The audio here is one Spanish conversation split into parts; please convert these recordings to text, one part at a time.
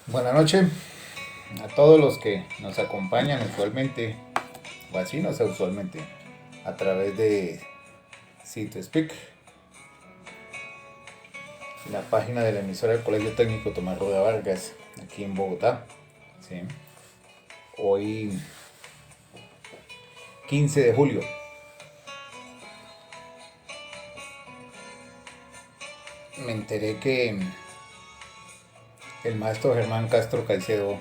Buenas noches a todos los que nos acompañan usualmente, o así no sé usualmente, a través de CitySpeak, la página de la emisora del Colegio Técnico Tomás Rueda Vargas, aquí en Bogotá. ¿Sí? Hoy, 15 de julio, me enteré que el maestro Germán Castro Caicedo,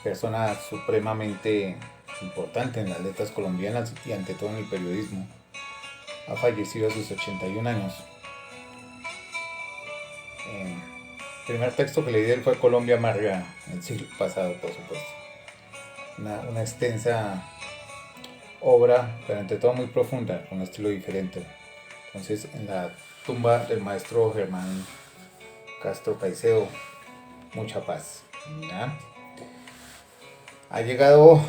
persona supremamente importante en las letras colombianas y ante todo en el periodismo, ha fallecido a sus 81 años. El primer texto que leí de él fue Colombia Amarga, el siglo pasado, por supuesto. Una extensa obra, pero ante todo muy profunda, con un estilo diferente. Entonces, en la tumba del maestro Germán Castro Caicedo, mucha paz. ¿Ya? Ha llegado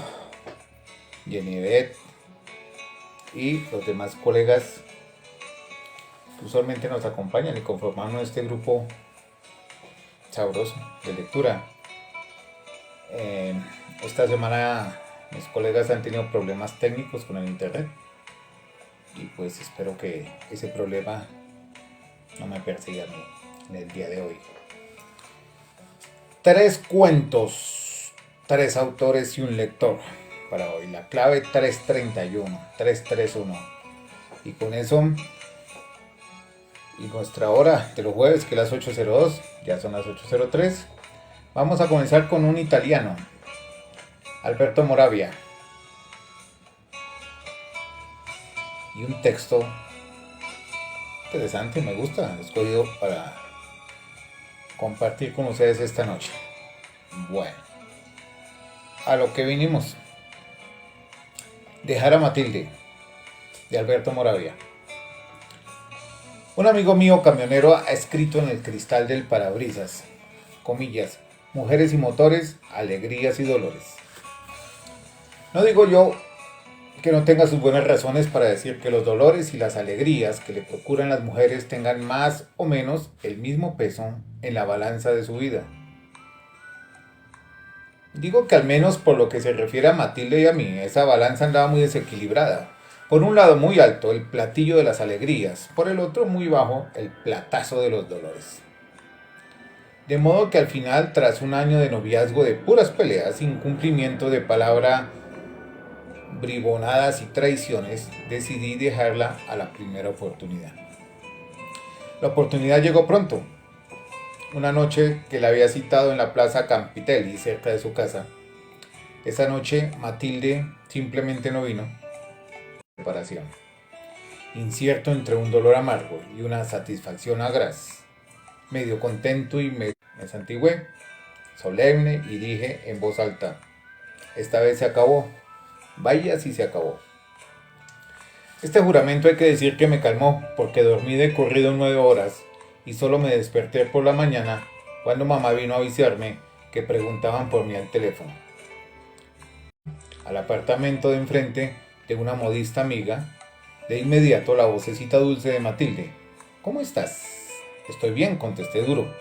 Yenivet y los demás colegas que usualmente nos acompañan y conformamos este grupo sabroso de lectura. Esta semana mis colegas han tenido problemas técnicos con el internet y pues espero que ese problema no me persiga a mí en el día de hoy. 3 cuentos, 3 autores y un lector para hoy. La clave 331, 331. Y con eso, y nuestra hora de los jueves, que es las 8:02, ya son las 8:03. Vamos a comenzar con un italiano, Alberto Moravia, y un texto interesante, me gusta, escogido para compartir con ustedes esta noche. Bueno, a lo que vinimos. Dejar a Matilde, de Alberto Moravia. Un amigo mío camionero ha escrito en el cristal del parabrisas, comillas, mujeres y motores, alegrías y dolores. No digo yo que no tenga sus buenas razones para decir que los dolores y las alegrías que le procuran las mujeres tengan más o menos el mismo peso en la balanza de su vida. Digo que al menos por lo que se refiere a Matilde y a mí, esa balanza andaba muy desequilibrada. Por un lado muy alto el platillo de las alegrías, por el otro muy bajo el platazo de los dolores. De modo que al final, tras un año de noviazgo de puras peleas, incumplimiento de palabra, bribonadas y traiciones, decidí dejarla a la primera oportunidad. La oportunidad llegó pronto. Una noche que la había citado en la plaza Campitelli, cerca de su casa. Esa noche Matilde simplemente no vino. Separación. Incierto entre un dolor amargo y una satisfacción agraz. Medio contento y me santigué, solemne, y dije en voz alta: esta vez se acabó. Vaya si se acabó. Este juramento hay que decir que me calmó, porque dormí de corrido 9 horas y solo me desperté por la mañana cuando mamá vino a avisarme que preguntaban por mí al teléfono. Al apartamento de enfrente de una modista amiga, de inmediato la vocecita dulce de Matilde. ¿Cómo estás? Estoy bien, contesté duro.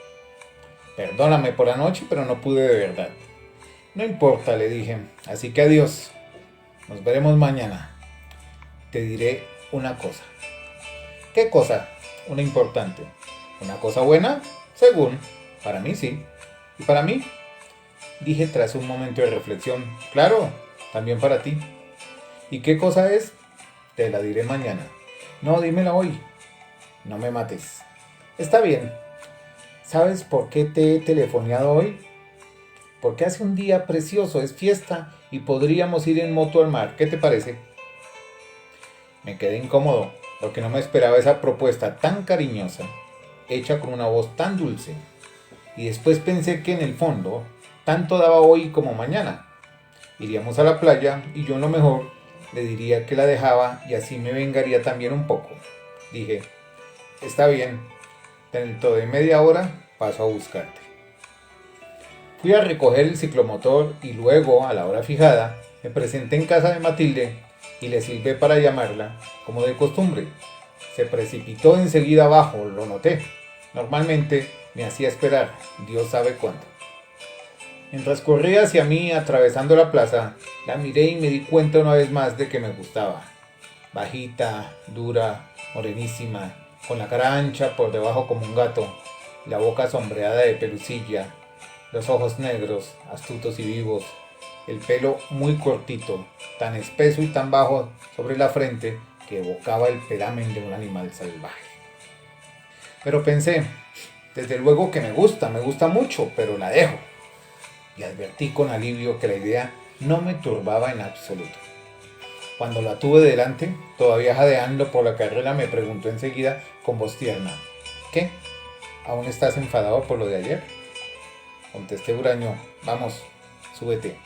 Perdóname por la noche, pero no pude de verdad. No importa, le dije, así que adiós. Nos veremos mañana. Te diré una cosa. ¿Qué cosa? Una importante. ¿Una cosa buena? Según. Para mí sí. ¿Y para mí? Dije tras un momento de reflexión. Claro, también para ti. ¿Y qué cosa es? Te la diré mañana. No, dímela hoy. No me mates. Está bien. ¿Sabes por qué te he telefoneado hoy? Porque hace un día precioso, es fiesta y podríamos ir en moto al mar. ¿Qué te parece? Me quedé incómodo porque no me esperaba esa propuesta tan cariñosa, hecha con una voz tan dulce. Y después pensé que en el fondo, tanto daba hoy como mañana. Iríamos a la playa y yo en lo mejor le diría que la dejaba y así me vengaría también un poco. Dije, está bien, dentro de media hora paso a buscarte. Fui a recoger el ciclomotor y luego, a la hora fijada, me presenté en casa de Matilde y le silbé para llamarla, como de costumbre. Se precipitó enseguida abajo, lo noté. Normalmente me hacía esperar, Dios sabe cuánto. Mientras corría hacia mí atravesando la plaza, la miré y me di cuenta una vez más de que me gustaba. Bajita, dura, morenísima, con la cara ancha por debajo como un gato, la boca sombreada de pelusilla, los ojos negros, astutos y vivos, el pelo muy cortito, tan espeso y tan bajo sobre la frente que evocaba el pelamen de un animal salvaje. Pero pensé, desde luego que me gusta mucho, pero la dejo. Y advertí con alivio que la idea no me turbaba en absoluto. Cuando la tuve delante, todavía jadeando por la carrera, me preguntó enseguida con voz tierna: ¿qué? ¿Aún estás enfadado por lo de ayer? Contesté huraño: vamos, súbete.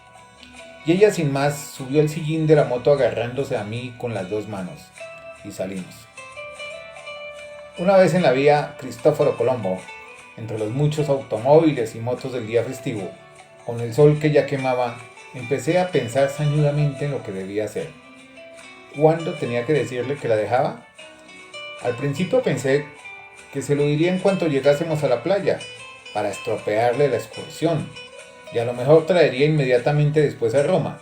Y ella sin más subió el sillín de la moto agarrándose a mí con las dos manos. Y salimos. Una vez en la vía Cristóforo Colombo, entre los muchos automóviles y motos del día festivo, con el sol que ya quemaba, empecé a pensar sañudamente en lo que debía hacer. ¿Cuándo tenía que decirle que la dejaba? Al principio pensé que se lo diría en cuanto llegásemos a la playa, para estropearle la excursión, y a lo mejor traería inmediatamente después a Roma.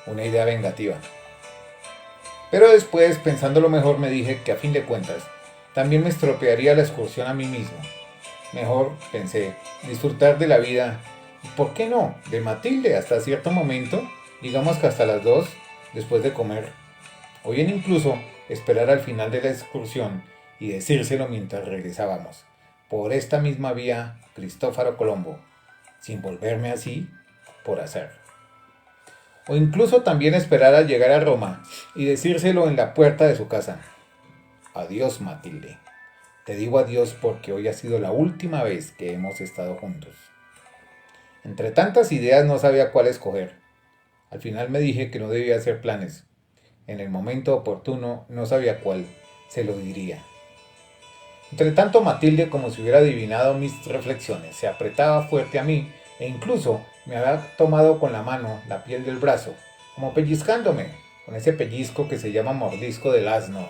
Una idea vengativa. Pero después, pensándolo mejor, me dije que a fin de cuentas, también me estropearía la excursión a mí mismo. Mejor, pensé, disfrutar de la vida, y ¿por qué no?, de Matilde hasta cierto momento, digamos que hasta las 2, después de comer. O bien incluso esperar al final de la excursión y decírselo mientras regresábamos, por esta misma vía Cristóforo Colombo, sin volverme así por hacer. O incluso también esperar al llegar a Roma y decírselo en la puerta de su casa. Adiós, Matilde. Te digo adiós porque hoy ha sido la última vez que hemos estado juntos. Entre tantas ideas no sabía cuál escoger. Al final me dije que no debía hacer planes. En el momento oportuno no sabía cuál, se lo diría. Entre tanto, Matilde, como si hubiera adivinado mis reflexiones, se apretaba fuerte a mí e incluso me había tomado con la mano la piel del brazo, como pellizcándome, con ese pellizco que se llama mordisco del asno,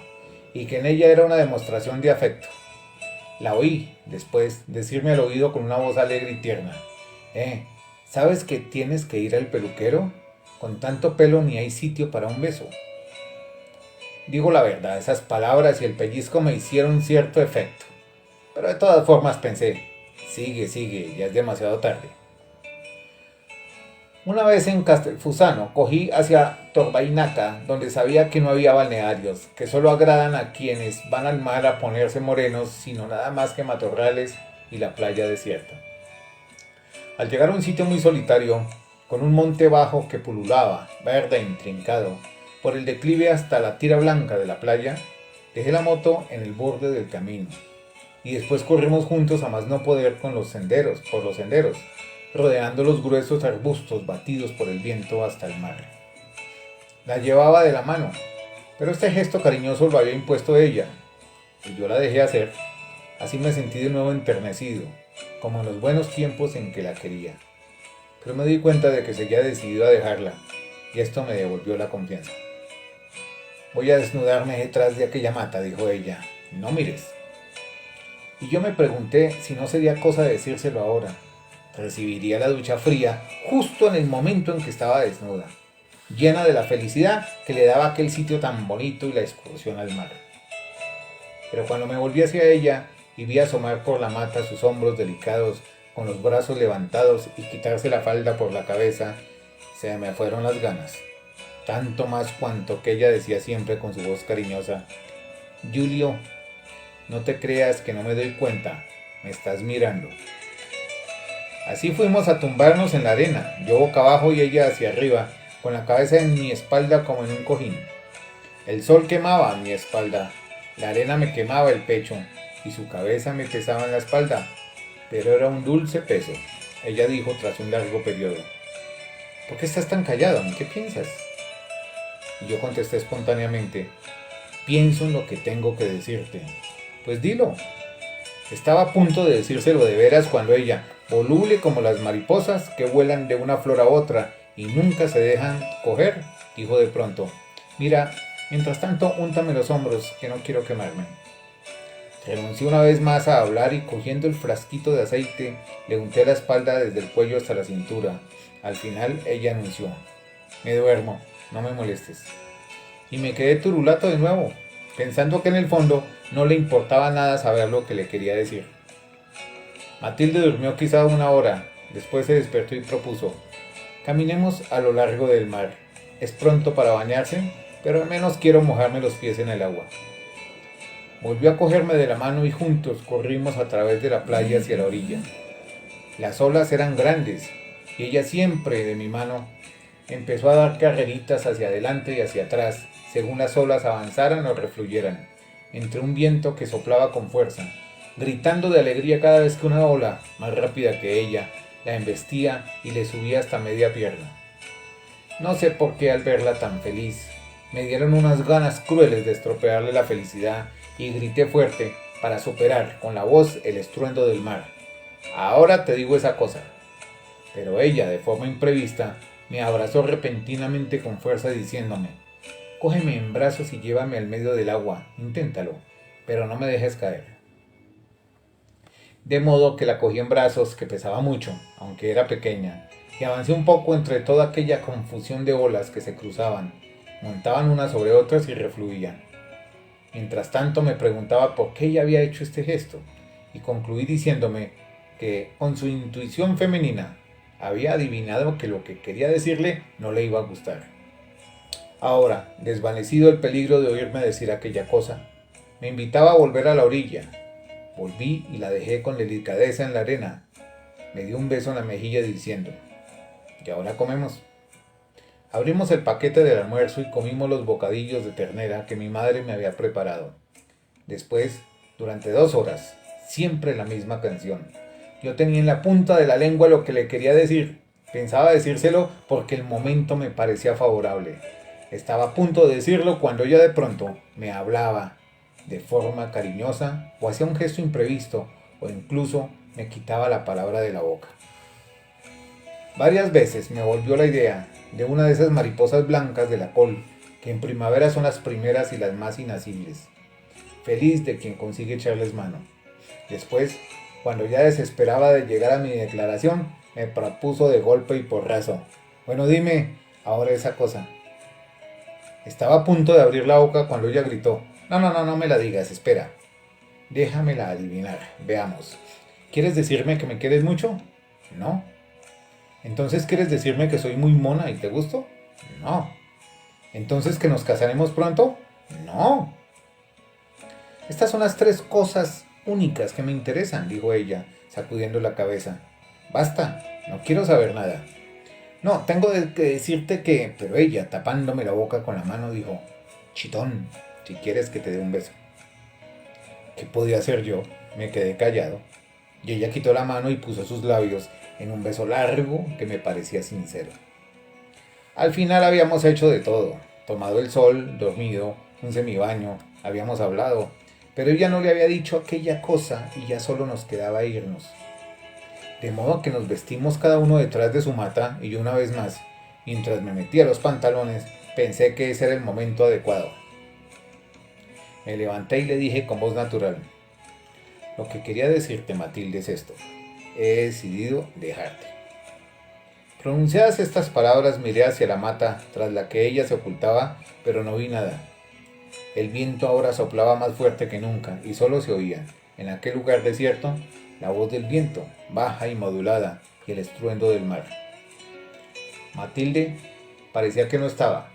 y que en ella era una demostración de afecto. La oí, después, decirme al oído con una voz alegre y tierna: ¿sabes que tienes que ir al peluquero? Con tanto pelo ni hay sitio para un beso. Digo la verdad, esas palabras y el pellizco me hicieron cierto efecto. Pero de todas formas pensé: sigue, ya es demasiado tarde. Una vez en Castelfusano cogí hacia Torbainaca, donde sabía que no había balnearios, que solo agradan a quienes van al mar a ponerse morenos, sino nada más que matorrales y la playa desierta. Al llegar a un sitio muy solitario, con un monte bajo que pululaba, verde e intrincado, por el declive hasta la tira blanca de la playa, dejé la moto en el borde del camino, y después corrimos juntos a más no poder por los senderos, rodeando los gruesos arbustos batidos por el viento hasta el mar. La llevaba de la mano, pero este gesto cariñoso lo había impuesto ella, y yo la dejé hacer. Así me sentí de nuevo enternecido, como en los buenos tiempos en que la quería. Pero me di cuenta de que seguía decidido a dejarla, y esto me devolvió la confianza. Voy a desnudarme detrás de aquella mata, dijo ella. No mires. Y yo me pregunté si no sería cosa de decírselo ahora. Recibiría la ducha fría justo en el momento en que estaba desnuda, llena de la felicidad que le daba aquel sitio tan bonito y la excursión al mar. Pero cuando me volví hacia ella y vi asomar por la mata sus hombros delicados con los brazos levantados y quitarse la falda por la cabeza, se me fueron las ganas. Tanto más cuanto que ella decía siempre con su voz cariñosa: Julio, no te creas que no me doy cuenta, me estás mirando. Así fuimos a tumbarnos en la arena, yo boca abajo y ella hacia arriba, con la cabeza en mi espalda como en un cojín. El sol quemaba mi espalda, la arena me quemaba el pecho y su cabeza me pesaba en la espalda, pero era un dulce peso. Ella dijo tras un largo periodo: ¿por qué estás tan callado? ¿En qué piensas? Y yo contesté espontáneamente: pienso en lo que tengo que decirte. Pues dilo. Estaba a punto de decírselo de veras cuando ella, voluble como las mariposas que vuelan de una flor a otra y nunca se dejan coger, dijo de pronto: mira, mientras tanto úntame los hombros, que no quiero quemarme. Renuncié una vez más a hablar y cogiendo el frasquito de aceite le unté la espalda desde el cuello hasta la cintura. Al final ella anunció: me duermo, no me molestes. Y me quedé turulato de nuevo, pensando que en el fondo no le importaba nada saber lo que le quería decir. Matilde durmió quizá una hora, después se despertó y propuso: caminemos a lo largo del mar. Es pronto para bañarse, pero al menos quiero mojarme los pies en el agua. Volvió a cogerme de la mano y juntos corrimos a través de la playa hacia la orilla. Las olas eran grandes y ella siempre de mi mano empezó a dar carreritas hacia adelante y hacia atrás según las olas avanzaran o refluyeran, entre un viento que soplaba con fuerza, gritando de alegría cada vez que una ola, más rápida que ella, la embestía y le subía hasta media pierna. No sé por qué al verla tan feliz, me dieron unas ganas crueles de estropearle la felicidad y grité fuerte para superar con la voz el estruendo del mar: ahora te digo esa cosa. Pero ella, de forma imprevista, me abrazó repentinamente con fuerza diciéndome: cógeme en brazos y llévame al medio del agua, inténtalo, pero no me dejes caer. De modo que la cogí en brazos, que pesaba mucho, aunque era pequeña, y avancé un poco entre toda aquella confusión de olas que se cruzaban, montaban unas sobre otras y refluían. Mientras tanto me preguntaba por qué ella había hecho este gesto, y concluí diciéndome que, con su intuición femenina, había adivinado que lo que quería decirle no le iba a gustar. Ahora, desvanecido el peligro de oírme decir aquella cosa, me invitaba a volver a la orilla. Volví y la dejé con delicadeza en la arena. Me dio un beso en la mejilla diciendo: ¿y ahora comemos? Abrimos el paquete del almuerzo y comimos los bocadillos de ternera que mi madre me había preparado. Después, durante 2 horas, siempre la misma canción. Yo tenía en la punta de la lengua lo que le quería decir. Pensaba decírselo porque el momento me parecía favorable. Estaba a punto de decirlo cuando ella de pronto me hablaba de forma cariñosa o hacía un gesto imprevisto o incluso me quitaba la palabra de la boca. Varias veces me volvió la idea de una de esas mariposas blancas de la col, que en primavera son las primeras y las más inacibles. Feliz de quien consigue echarles mano. Después, cuando ya desesperaba de llegar a mi declaración, me propuso de golpe y porrazo: bueno, dime ahora esa cosa. Estaba a punto de abrir la boca cuando ella gritó: no me la digas, espera. Déjamela adivinar, veamos. ¿Quieres decirme que me quieres mucho? No. ¿Entonces quieres decirme que soy muy mona y te gusto? No. ¿Entonces que nos casaremos pronto? No. Estas son las 3 cosas únicas que me interesan, dijo ella, sacudiendo la cabeza. Basta, no quiero saber nada. No, tengo que decirte que... Pero ella, tapándome la boca con la mano, dijo: chitón, si quieres que te dé un beso. ¿Qué podía hacer yo? Me quedé callado. Y ella quitó la mano y puso sus labios en un beso largo que me parecía sincero. Al final habíamos hecho de todo: tomado el sol, dormido, un semibaño, habíamos hablado, pero ella no le había dicho aquella cosa y ya solo nos quedaba irnos. De modo que nos vestimos cada uno detrás de su mata y yo una vez más, mientras me metía los pantalones, pensé que ese era el momento adecuado. Me levanté y le dije con voz natural: lo que quería decirte, Matilde, es esto: he decidido dejarte. Pronunciadas estas palabras miré hacia la mata tras la que ella se ocultaba, pero no vi nada. El viento ahora soplaba más fuerte que nunca y solo se oía, en aquel lugar desierto, la voz del viento, baja y modulada, y el estruendo del mar. Matilde parecía que no estaba,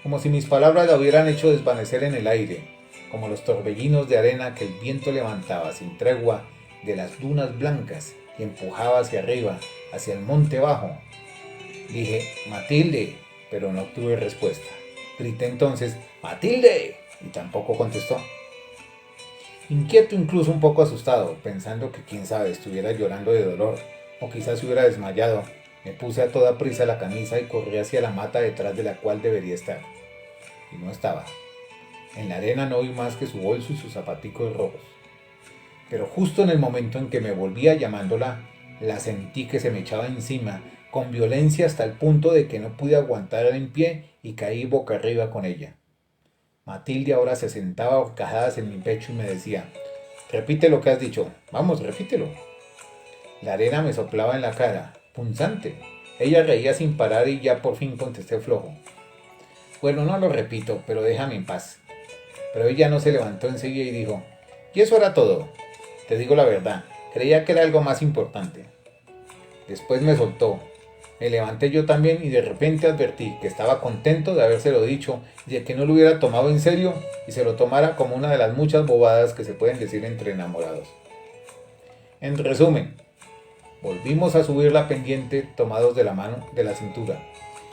como si mis palabras la hubieran hecho desvanecer en el aire, como los torbellinos de arena que el viento levantaba sin tregua de las dunas blancas y empujaba hacia arriba, hacia el monte bajo. Dije: Matilde, pero no obtuve respuesta. Grité entonces: ¡Matilde! Y tampoco contestó. Inquieto, incluso un poco asustado, pensando que quién sabe estuviera llorando de dolor, o quizás se hubiera desmayado, me puse a toda prisa la camisa y corrí hacia la mata detrás de la cual debería estar. Y no estaba. En la arena no vi más que su bolso y sus zapaticos rojos. Pero justo en el momento en que me volvía llamándola, la sentí que se me echaba encima, con violencia hasta el punto de que no pude aguantar en pie y caí boca arriba con ella. Matilde ahora se sentaba a horcajadas en mi pecho y me decía: Repite lo que has dicho. Vamos, repítelo. La arena me soplaba en la cara, punzante. Ella reía sin parar y ya por fin contesté flojo. Bueno, no lo repito, pero déjame en paz. Pero ella no se levantó enseguida y dijo, y eso era todo. Te digo la verdad, creía que era algo más importante. Después me soltó. Me levanté yo también y de repente advertí que estaba contento de habérselo dicho y de que no lo hubiera tomado en serio y se lo tomara como una de las muchas bobadas que se pueden decir entre enamorados. En resumen, volvimos a subir la pendiente tomados de la mano de la cintura.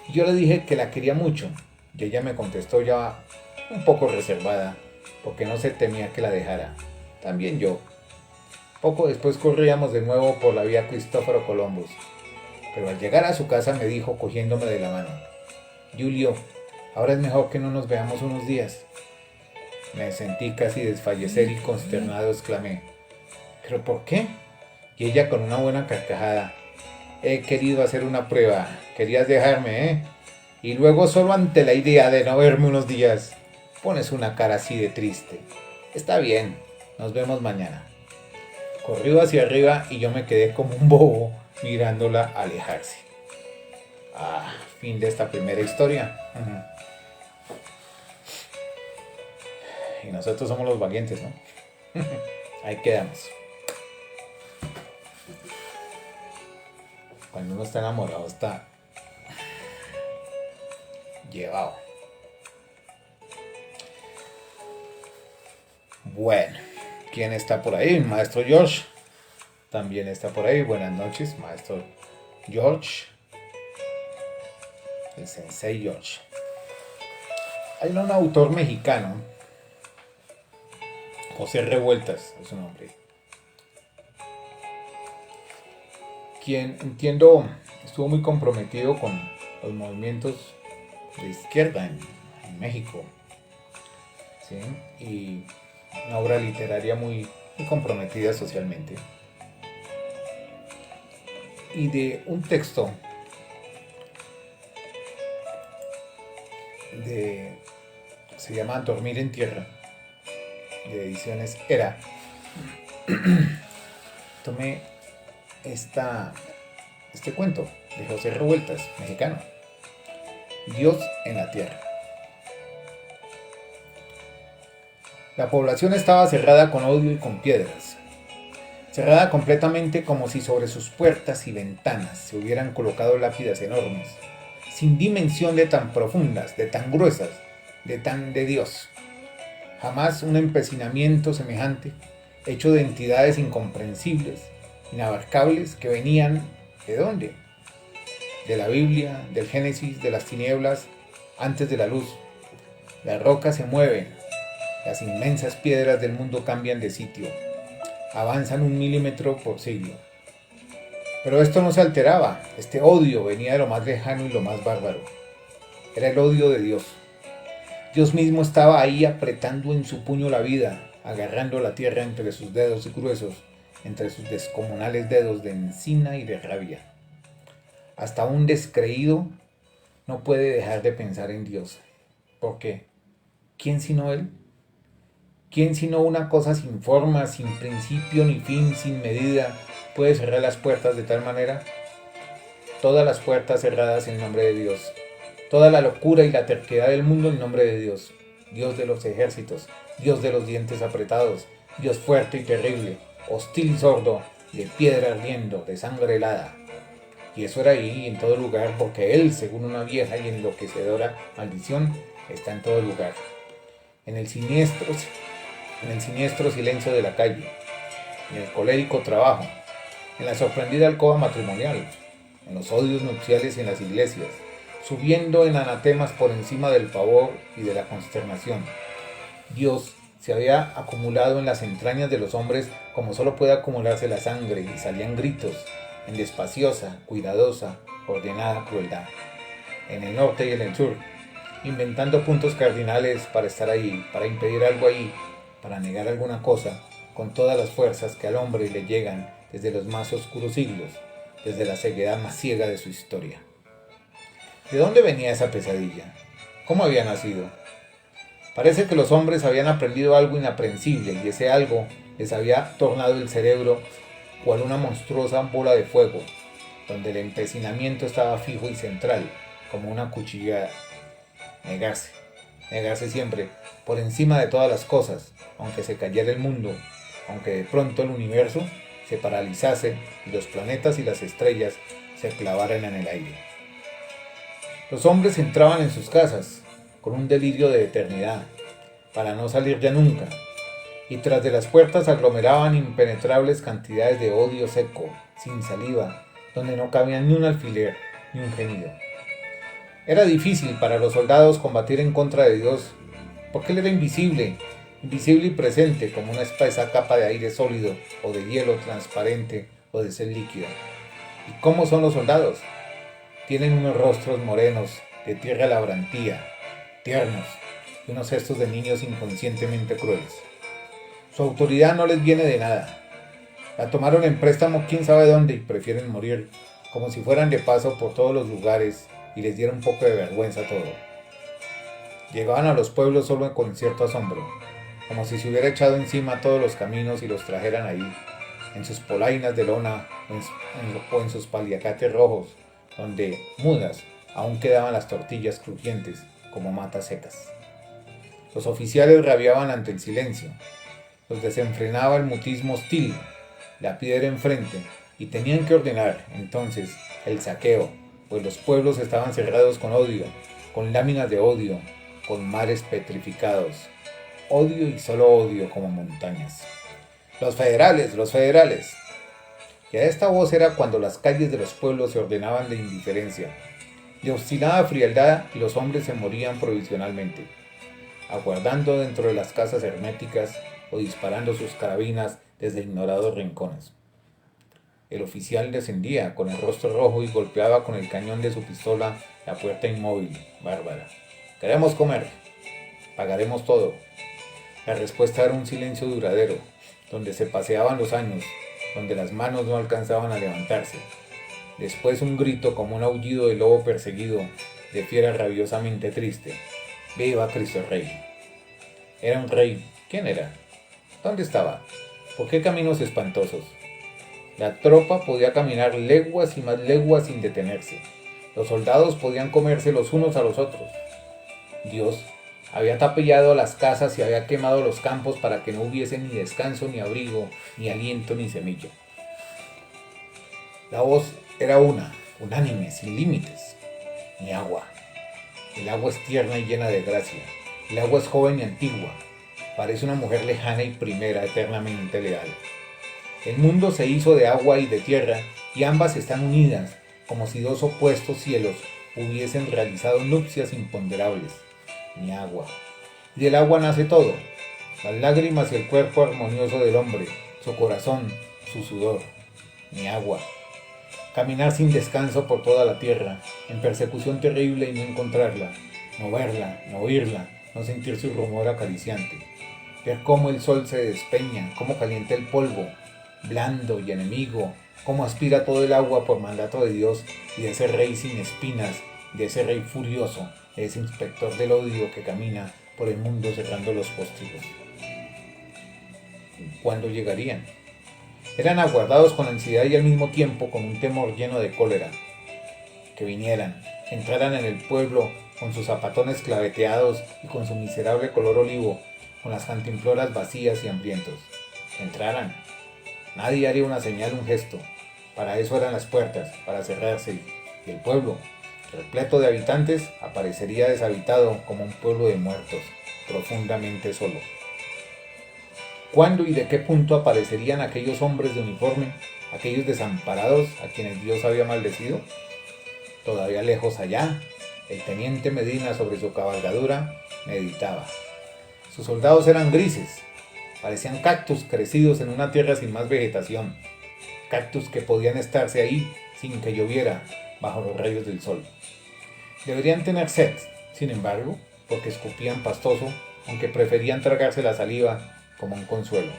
Y yo le dije que la quería mucho y ella me contestó ya un poco reservada porque no se temía que la dejara. También yo. Poco después corríamos de nuevo por la vía Cristóforo Columbus. Pero al llegar a su casa me dijo cogiéndome de la mano, Julio, ahora es mejor que no nos veamos unos días. Me sentí casi desfallecer y consternado exclamé, ¿pero por qué? Y ella con una buena carcajada, he querido hacer una prueba, querías dejarme, ¿eh? Y luego solo ante la idea de no verme unos días, pones una cara así de triste. Está bien, nos vemos mañana. Corrió hacia arriba y yo me quedé como un bobo mirándola alejarse. Fin de esta primera historia. Y nosotros somos los valientes, ¿no? Ahí quedamos. Cuando uno está enamorado está llevado. Bueno, ¿quién está por ahí? Maestro George. También está por ahí. Buenas noches, Maestro George. El Sensei George. Hay un autor mexicano, José Revueltas es su nombre, quien entiendo estuvo muy comprometido con los movimientos de izquierda en México, ¿sí? Y una obra literaria muy comprometida socialmente. Y de un texto se llama Dormir en Tierra, de Ediciones Era. Tomé este cuento de José Revueltas, mexicano, Dios en la Tierra. La población estaba cerrada con odio y con piedras, cerrada completamente como si sobre sus puertas y ventanas se hubieran colocado lápidas enormes, sin dimensión de tan profundas, de tan gruesas, de Dios. Jamás un empecinamiento semejante, hecho de entidades incomprensibles, inabarcables, que venían, ¿de dónde? De la Biblia, del Génesis, de las tinieblas, antes de la luz. Las rocas se mueven, las inmensas piedras del mundo cambian de sitio, avanzan 1 milímetro por siglo. Pero esto no se alteraba, este odio venía de lo más lejano y lo más bárbaro. Era el odio de Dios. Dios mismo estaba ahí apretando en su puño la vida, agarrando la tierra entre sus dedos gruesos, entre sus descomunales dedos de encina y de rabia. Hasta un descreído no puede dejar de pensar en Dios. ¿Por qué? ¿Quién sino Él? ¿Quién sino una cosa sin forma, sin principio ni fin, sin medida, puede cerrar las puertas de tal manera? Todas las puertas cerradas en nombre de Dios. Toda la locura y la terquedad del mundo en nombre de Dios. Dios de los ejércitos, Dios de los dientes apretados, Dios fuerte y terrible, hostil y sordo, de piedra ardiendo, de sangre helada. Y eso era ahí en todo lugar, porque Él, según una vieja y enloquecedora maldición, está en todo lugar. En el siniestro silencio de la calle, en el colérico trabajo, en la sorprendida alcoba matrimonial, en los odios nupciales en las iglesias, subiendo en anatemas por encima del pavor y de la consternación. Dios se había acumulado en las entrañas de los hombres como solo puede acumularse la sangre, y salían gritos en despaciosa, cuidadosa, ordenada crueldad. En el norte y en el sur, inventando puntos cardinales para estar ahí, para impedir algo ahí, para negar alguna cosa, con todas las fuerzas que al hombre le llegan desde los más oscuros siglos, desde la ceguedad más ciega de su historia. ¿De dónde venía esa pesadilla? ¿Cómo había nacido? Parece que los hombres habían aprendido algo inaprensible, y ese algo les había tornado el cerebro cual una monstruosa bola de fuego, donde el empecinamiento estaba fijo y central, como una cuchillada. Negarse, negarse siempre, por encima de todas las cosas, aunque se cayera el mundo, aunque de pronto el universo se paralizase y los planetas y las estrellas se clavaran en el aire. Los hombres entraban en sus casas con un delirio de eternidad, para no salir ya nunca, y tras de las puertas aglomeraban impenetrables cantidades de odio seco, sin saliva, donde no cabía ni un alfiler ni un gemido. Era difícil para los soldados combatir en contra de Dios, porque Él era invisible, invisible y presente como una espesa capa de aire sólido o de hielo transparente o de sed líquida. ¿Y cómo son los soldados? Tienen unos rostros morenos, de tierra labrantía, tiernos, y unos gestos de niños inconscientemente crueles. Su autoridad no les viene de nada. La tomaron en préstamo quién sabe dónde y prefieren morir como si fueran de paso por todos los lugares y les diera un poco de vergüenza todo. Llegaban a los pueblos solo con cierto asombro, como si se hubiera echado encima todos los caminos y los trajeran ahí, en sus polainas de lona o en sus paliacates rojos, donde, mudas, aún quedaban las tortillas crujientes como matas secas. Los oficiales rabiaban ante el silencio, los desenfrenaba el mutismo hostil, la piedra enfrente, y tenían que ordenar, entonces, el saqueo, pues los pueblos estaban cerrados con odio, con láminas de odio, con mares petrificados. Odio y solo odio como montañas. Los federales, los federales. Y a esta voz era cuando las calles de los pueblos se ordenaban de indiferencia, de obstinada frialdad, y los hombres se morían provisionalmente, aguardando dentro de las casas herméticas o disparando sus carabinas desde ignorados rincones. El oficial descendía con el rostro rojo y golpeaba con el cañón de su pistola la puerta inmóvil, bárbara. «Queremos comer. Pagaremos todo». La respuesta era un silencio duradero, donde se paseaban los años, donde las manos no alcanzaban a levantarse. Después un grito como un aullido de lobo perseguido, de fiera rabiosamente triste. «¡Viva Cristo Rey!». Era un rey. ¿Quién era? ¿Dónde estaba? ¿Por qué caminos espantosos? La tropa podía caminar leguas y más leguas sin detenerse. Los soldados podían comerse los unos a los otros. Dios había tapillado las casas y había quemado los campos para que no hubiese ni descanso, ni abrigo, ni aliento, ni semilla. La voz era una, unánime, sin límites. Mi agua. El agua es tierna y llena de gracia. El agua es joven y antigua. Parece una mujer lejana y primera, eternamente leal. El mundo se hizo de agua y de tierra, y ambas están unidas, como si dos opuestos cielos hubiesen realizado nupcias imponderables. Mi agua. Y del agua nace todo, las lágrimas y el cuerpo armonioso del hombre, su corazón, su sudor. Mi agua. Caminar sin descanso por toda la tierra, en persecución terrible y no encontrarla, no verla, no oírla, no sentir su rumor acariciante. Ver cómo el sol se despeña, cómo calienta el polvo, blando y enemigo, cómo aspira todo el agua por mandato de Dios y de ese rey sin espinas, de ese rey furioso, de ese inspector del odio que camina por el mundo cerrando los postigos. ¿Cuándo llegarían? Eran aguardados con ansiedad y al mismo tiempo con un temor lleno de cólera. Que vinieran, entraran en el pueblo con sus zapatones claveteados y con su miserable color olivo, con las cantimploras vacías y hambrientos. Entraran. Nadie haría una señal, un gesto. Para eso eran las puertas, para cerrarse. Y el pueblo, repleto de habitantes, aparecería deshabitado como un pueblo de muertos, profundamente solo. ¿Cuándo y de qué punto aparecerían aquellos hombres de uniforme, aquellos desamparados a quienes Dios había maldecido? Todavía lejos allá, el teniente Medina sobre su cabalgadura meditaba. Sus soldados eran grises, parecían cactus crecidos en una tierra sin más vegetación, cactus que podían estarse ahí sin que lloviera bajo los rayos del sol. Deberían tener sed, sin embargo, porque escupían pastoso, aunque preferían tragarse la saliva como un consuelo.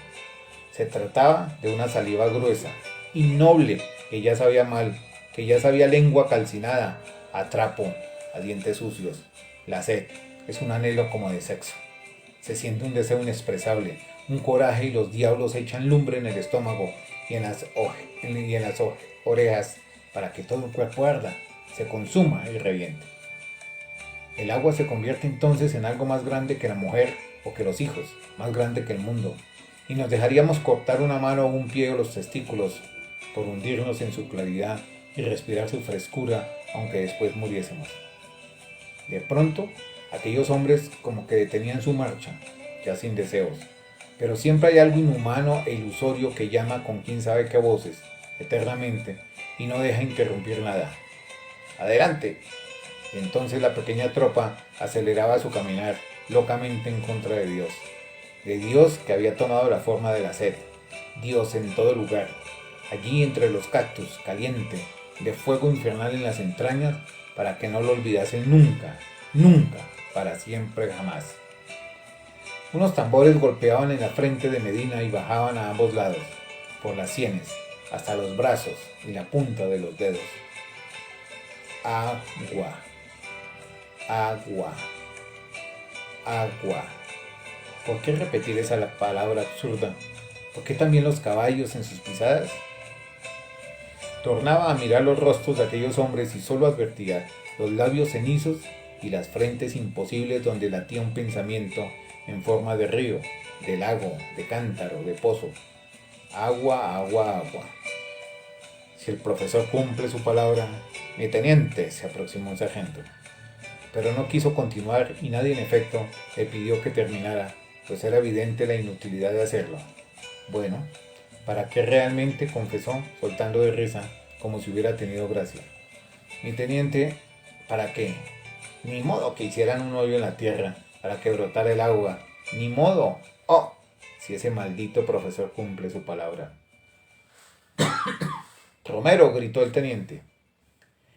Se trataba de una saliva gruesa, innoble, que ya sabía mal, que ya sabía lengua calcinada, a trapo, a dientes sucios. La sed es un anhelo como de sexo. Se siente un deseo inexpresable, un coraje y los diablos echan lumbre en el estómago y en las orejas para que todo el cuerpo arda, se consuma y reviente. El agua se convierte entonces en algo más grande que la mujer o que los hijos, más grande que el mundo, y nos dejaríamos cortar una mano o un pie o los testículos por hundirnos en su claridad y respirar su frescura, aunque después muriésemos. De pronto, aquellos hombres como que detenían su marcha, ya sin deseos, pero siempre hay algo inhumano e ilusorio que llama con quién sabe qué voces, eternamente, y no deja interrumpir nada. ¡Adelante! Y entonces la pequeña tropa aceleraba su caminar locamente en contra de Dios que había tomado la forma de la sed, Dios en todo lugar, allí entre los cactus, caliente, de fuego infernal en las entrañas, para que no lo olvidasen nunca, nunca, para siempre jamás. Unos tambores golpeaban en la frente de Medina y bajaban a ambos lados, por las sienes, hasta los brazos y la punta de los dedos. Agua, agua, agua. ¿Por qué repetir esa palabra absurda? ¿Por qué también los caballos en sus pisadas? Tornaba a mirar los rostros de aquellos hombres y solo advertía los labios cenizos y las frentes imposibles donde latía un pensamiento en forma de río, de lago, de cántaro, de pozo. Agua, agua, agua. Si el profesor cumple su palabra, mi teniente, se aproximó un sargento. Pero no quiso continuar y nadie en efecto le pidió que terminara, pues era evidente la inutilidad de hacerlo. Bueno, ¿para qué realmente?, confesó, soltando de risa, como si hubiera tenido gracia. Mi teniente, ¿para qué? Ni modo que hicieran un hoyo en la tierra para que brotara el agua. Ni modo. ¡Oh! Si ese maldito profesor cumple su palabra. Romero, gritó el teniente.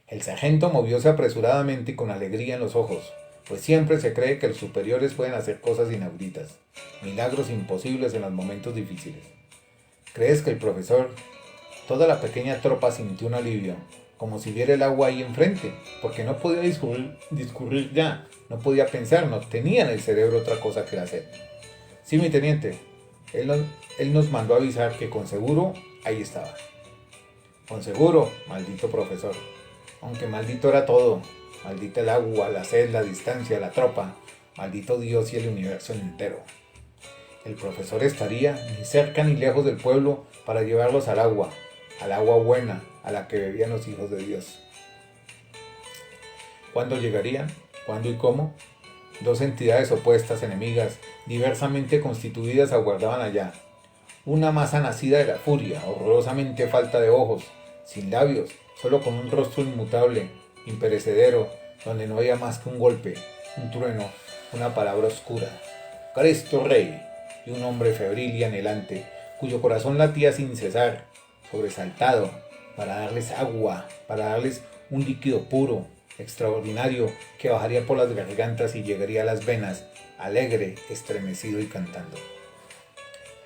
El sargento movióse apresuradamente y con alegría en los ojos, pues siempre se cree que los superiores pueden hacer cosas inauditas, milagros imposibles en los momentos difíciles. ¿Crees que el profesor? Toda la pequeña tropa sintió un alivio, como si viera el agua ahí enfrente, porque no podía discurrir ya, no podía pensar, no tenía en el cerebro otra cosa que la sed. Sí, mi teniente, él nos mandó avisar que con seguro ahí estaba. Con seguro, maldito profesor. Aunque maldito era todo, maldita el agua, la sed, la distancia, la tropa, maldito Dios y el universo entero. El profesor estaría ni cerca ni lejos del pueblo para llevarlos al agua buena, a la que bebían los hijos de Dios. ¿Cuándo llegarían? ¿Cuándo y cómo? Dos entidades opuestas, enemigas, diversamente constituidas, aguardaban allá. Una masa nacida de la furia, horrorosamente falta de ojos, sin labios, solo con un rostro inmutable, imperecedero, donde no había más que un golpe, un trueno, una palabra oscura. Cristo Rey, y un hombre febril y anhelante, cuyo corazón latía sin cesar, sobresaltado, para darles agua, para darles un líquido puro, extraordinario, que bajaría por las gargantas y llegaría a las venas, alegre, estremecido y cantando.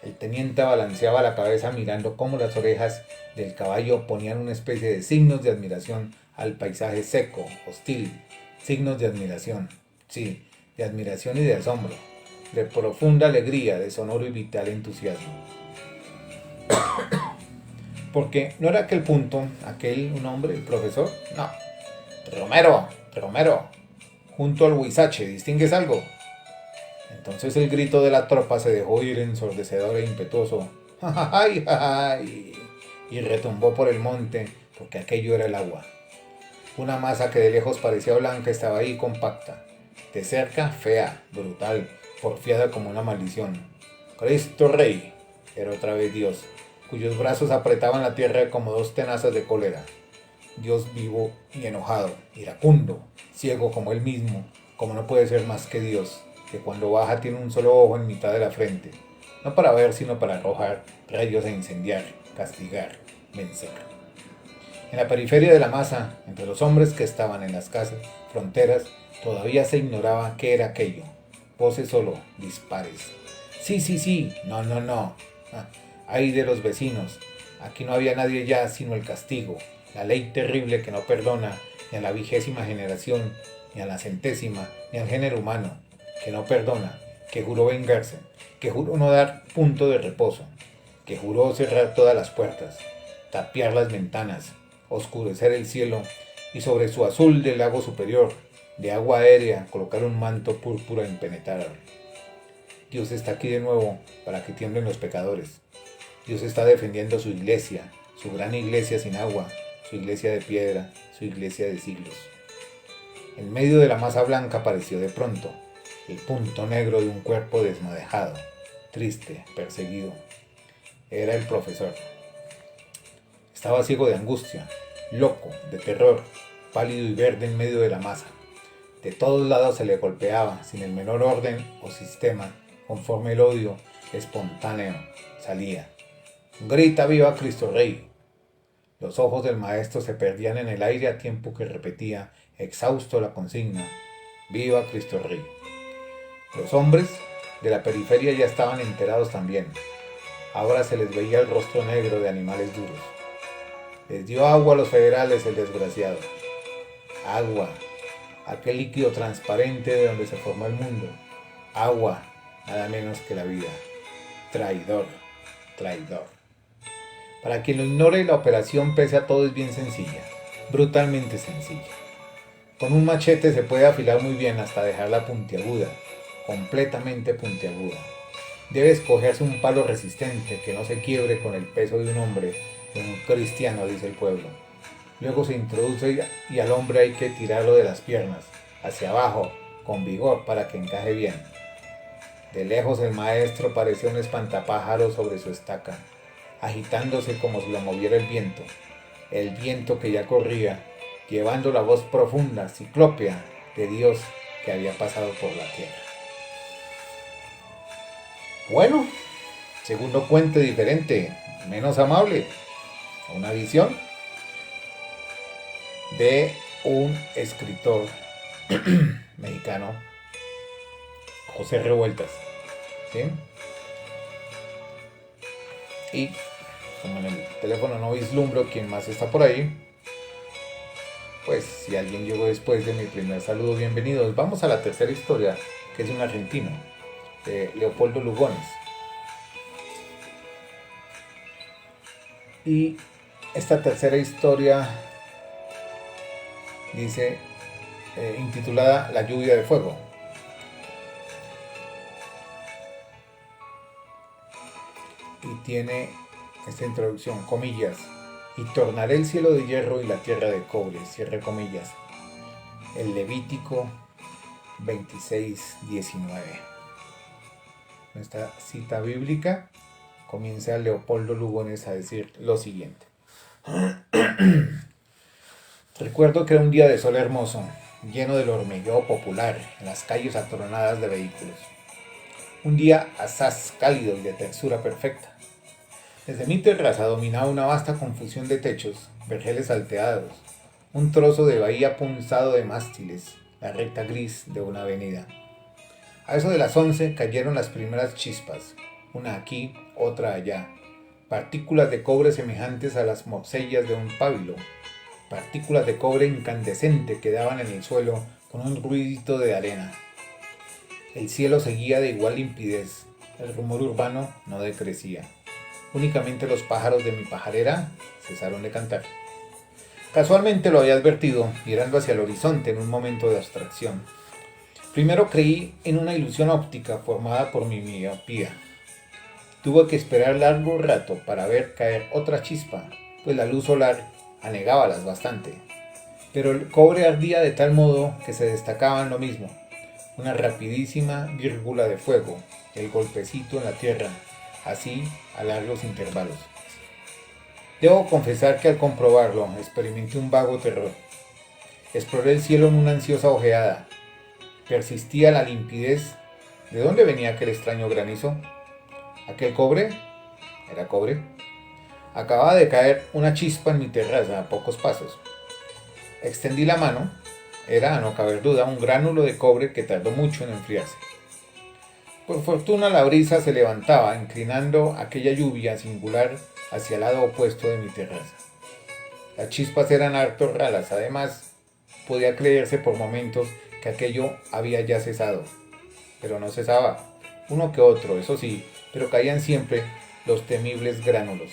El teniente balanceaba la cabeza mirando cómo las orejas del caballo ponían una especie de signos de admiración al paisaje seco, hostil, signos de admiración, sí, de admiración y de asombro, de profunda alegría, de sonoro y vital entusiasmo. Porque no era aquel punto, un hombre, el profesor, no. Romero, junto al huizache, ¿distingues algo? Entonces el grito de la tropa se dejó oír ensordecedor e impetuoso. ¡Ay, ay! Y retumbó por el monte, porque aquello era el agua. Una masa que de lejos parecía blanca estaba ahí compacta, de cerca fea, brutal, porfiada como una maldición. Cristo Rey, era otra vez Dios, cuyos brazos apretaban la tierra como dos tenazas de cólera. Dios vivo y enojado, iracundo, ciego como él mismo, como no puede ser más que Dios, que cuando baja tiene un solo ojo en mitad de la frente, no para ver sino para arrojar rayos e incendiar, castigar, vencer. En la periferia de la masa, entre los hombres que estaban en las casas fronteras, todavía se ignoraba qué era aquello. Voces solo, dispares. Sí, no. Ay de los vecinos, aquí no había nadie ya sino el castigo, la ley terrible que no perdona ni a la 20ª generación, ni a la 100ª, ni al género humano, que no perdona, que juró vengarse, que juró no dar punto de reposo, que juró cerrar todas las puertas, tapiar las ventanas, oscurecer el cielo y sobre su azul del lago superior, de agua aérea, colocar un manto púrpura impenetrable. Dios está aquí de nuevo para que tiemblen los pecadores. Dios está defendiendo su iglesia, su gran iglesia sin agua, su iglesia de piedra, su iglesia de siglos. En medio de la masa blanca apareció de pronto el punto negro de un cuerpo desmadejado, triste, perseguido. Era el profesor. Estaba ciego de angustia, loco, de terror, pálido y verde en medio de la masa. De todos lados se le golpeaba, sin el menor orden o sistema, conforme el odio espontáneo salía. ¡Grita viva Cristo Rey! Los ojos del maestro se perdían en el aire a tiempo que repetía, exhausto, la consigna: ¡Viva Cristo Rey! Los hombres de la periferia ya estaban enterados también. Ahora se les veía el rostro negro de animales duros. Les dio agua a los federales el desgraciado. Agua, aquel líquido transparente de donde se formó el mundo. Agua, nada menos que la vida. Traidor, traidor. Para quien lo ignore, la operación pese a todo es bien sencilla, brutalmente sencilla. Con un machete se puede afilar muy bien hasta dejarla puntiaguda, completamente puntiaguda. Debe escogerse un palo resistente que no se quiebre con el peso de un hombre, de un cristiano, dice el pueblo. Luego se introduce y al hombre hay que tirarlo de las piernas, hacia abajo, con vigor para que encaje bien. De lejos el maestro parecía un espantapájaros sobre su estaca, agitándose como si lo moviera el viento que ya corría, llevando la voz profunda, ciclópea, de Dios que había pasado por la tierra. Bueno, segundo cuento diferente, menos amable, una visión de un escritor mexicano, José Revueltas, ¿sí? Y como en el teléfono no vislumbro quién más está por ahí, pues si alguien llegó después de mi primer saludo, bienvenidos. Vamos a la tercera historia, que es de un argentino, de Leopoldo Lugones. Y esta tercera historia dice, intitulada La lluvia de fuego. Y tiene esta introducción, comillas: y tornaré el cielo de hierro y la tierra de cobre, cierre comillas. El Levítico 26:19. En esta cita bíblica comienza Leopoldo Lugones a decir lo siguiente. Recuerdo que era un día de sol hermoso, lleno del hormigueo popular en las calles atronadas de vehículos. Un día asaz cálido y de textura perfecta. Desde mi terraza dominaba una vasta confusión de techos, vergeles salteados, un trozo de bahía punzado de mástiles, la recta gris de una avenida. A eso de las 11 cayeron las primeras chispas, una aquí, otra allá, partículas de cobre semejantes a las morcillas de un pábilo, partículas de cobre incandescente que daban en el suelo con un ruidito de arena. El cielo seguía de igual limpidez, el rumor urbano no decrecía. Únicamente los pájaros de mi pajarera cesaron de cantar. Casualmente lo había advertido, mirando hacia el horizonte en un momento de abstracción. Primero creí en una ilusión óptica formada por mi miopía. Tuve que esperar largo rato para ver caer otra chispa, pues la luz solar anegábalas bastante. Pero el cobre ardía de tal modo que se destacaban lo mismo, una rapidísima vírgula de fuego, el golpecito en la tierra, así a largos intervalos. Debo confesar que al comprobarlo experimenté un vago terror. Exploré el cielo en una ansiosa ojeada. Persistía la limpidez. ¿De dónde venía aquel extraño granizo? ¿Aquel cobre? ¿Era cobre? Acababa de caer una chispa en mi terraza a pocos pasos. Extendí la mano. Era, a no caber duda, un gránulo de cobre que tardó mucho en enfriarse. Por fortuna la brisa se levantaba, inclinando aquella lluvia singular hacia el lado opuesto de mi terraza. Las chispas eran harto raras, además podía creerse por momentos que aquello había ya cesado, pero no cesaba. uno que otro, eso sí, pero caían siempre los temibles gránulos.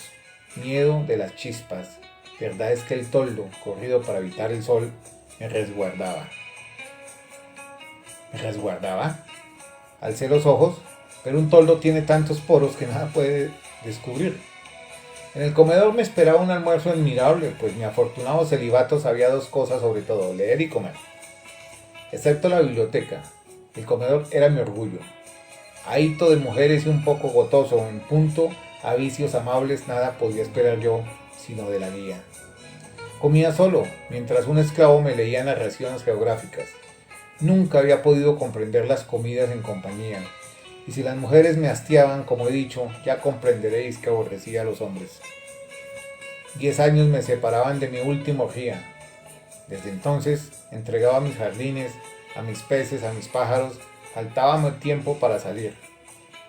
Miedo de las chispas. Verdad es que el toldo, corrido para evitar el sol, me resguardaba. ¿Me resguardaba? Alcé los ojos, pero un toldo tiene tantos poros que nada puede descubrir. En el comedor me esperaba un almuerzo admirable, pues mi afortunado celibato sabía dos cosas sobre todo, leer y comer. Excepto la biblioteca, el comedor era mi orgullo. Ahito de mujeres y un poco gotoso, en punto a vicios amables nada podía esperar yo, sino de la guía. Comía solo, mientras un esclavo me leía narraciones geográficas. Nunca había podido comprender las comidas en compañía, y si las mujeres me hastiaban, como he dicho, ya comprenderéis que aborrecía a los hombres. 10 años me separaban de mi última orgía. Desde entonces entregaba a mis jardines, a mis peces, a mis pájaros, faltábame tiempo para salir.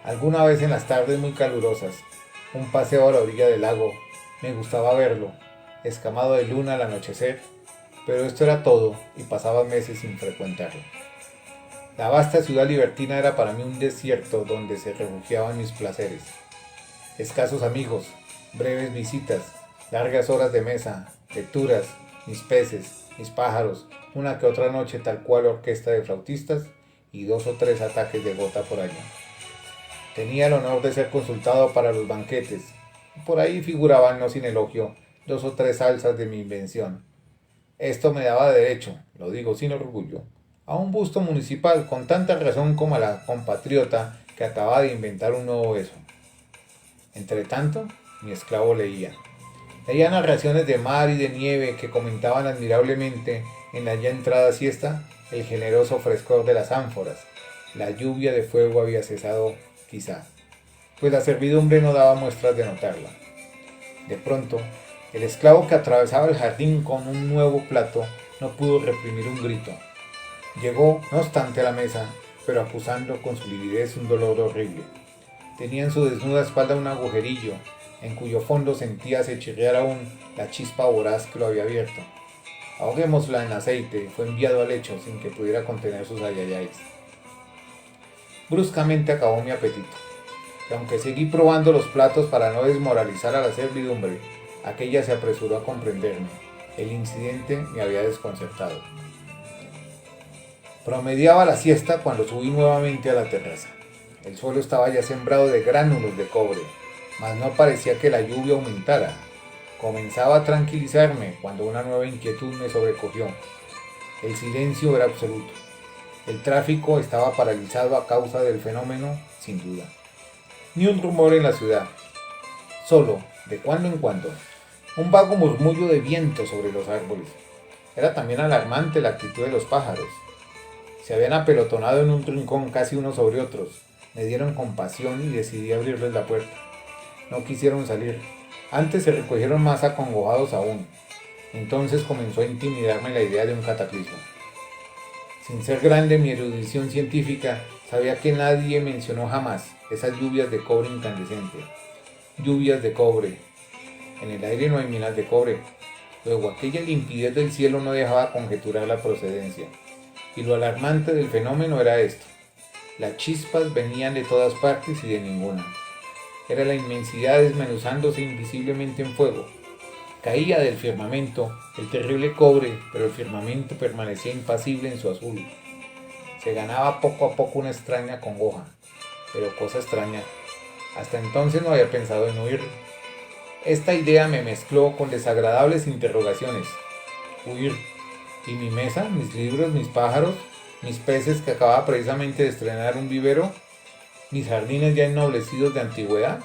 Alguna vez en las tardes muy calurosas, un paseo a la orilla del lago, me gustaba verlo, escamado de luna al anochecer, pero esto era todo y pasaba meses sin frecuentarlo. La vasta ciudad libertina era para mí un desierto donde se refugiaban mis placeres. Escasos amigos, breves visitas, largas horas de mesa, lecturas, mis peces, mis pájaros, una que otra noche tal cual orquesta de flautistas y 2 o 3 ataques de gota por año. Tenía el honor de ser consultado para los banquetes. Por ahí figuraban, no sin elogio, 2 o 3 salsas de mi invención. Esto me daba derecho, lo digo sin orgullo, a un busto municipal con tanta razón como a la compatriota que acababa de inventar un nuevo beso. Entretanto, mi esclavo leía. Leía narraciones de mar y de nieve que comentaban admirablemente en la ya entrada siesta el generoso frescor de las ánforas. La lluvia de fuego había cesado, quizá, pues la servidumbre no daba muestras de notarla. De pronto, el esclavo que atravesaba el jardín con un nuevo plato no pudo reprimir un grito. Llegó, no obstante, a la mesa, pero acusando con su lividez un dolor horrible. Tenía en su desnuda espalda un agujerillo, en cuyo fondo sentíase chirriar aún la chispa voraz que lo había abierto. Ahoguémosla en aceite, fue enviado al lecho sin que pudiera contener sus ayayáis. Bruscamente acabó mi apetito, y aunque seguí probando los platos para no desmoralizar a la servidumbre, aquella se apresuró a comprenderme. El incidente me había desconcertado. Promediaba la siesta cuando subí nuevamente a la terraza. El suelo estaba ya sembrado de gránulos de cobre, mas no parecía que la lluvia aumentara. Comenzaba a tranquilizarme cuando una nueva inquietud me sobrecogió. El silencio era absoluto. El tráfico estaba paralizado a causa del fenómeno, sin duda. Ni un rumor en la ciudad. Solo, de cuando en cuando, un vago murmullo de viento sobre los árboles. Era también alarmante la actitud de los pájaros. Se habían apelotonado en un rincón casi unos sobre otros. Me dieron compasión y decidí abrirles la puerta. No quisieron salir. Antes se recogieron más acongojados aún. Entonces comenzó a intimidarme la idea de un cataclismo. Sin ser grande mi erudición científica, sabía que nadie mencionó jamás esas lluvias de cobre incandescente. Lluvias de cobre. En el aire no hay minas de cobre. Luego aquella limpidez del cielo no dejaba conjeturar la procedencia. Y lo alarmante del fenómeno era esto. Las chispas venían de todas partes y de ninguna. Era la inmensidad desmenuzándose invisiblemente en fuego. Caía del firmamento el terrible cobre, pero el firmamento permanecía impasible en su azul. Se ganaba poco a poco una extraña congoja, pero cosa extraña. Hasta entonces no había pensado en huir. Esta idea me mezcló con desagradables interrogaciones. Huir. ¿Y mi mesa, mis libros, mis pájaros, mis peces que acababa precisamente de estrenar un vivero? ¿Mis jardines ya ennoblecidos de antigüedad?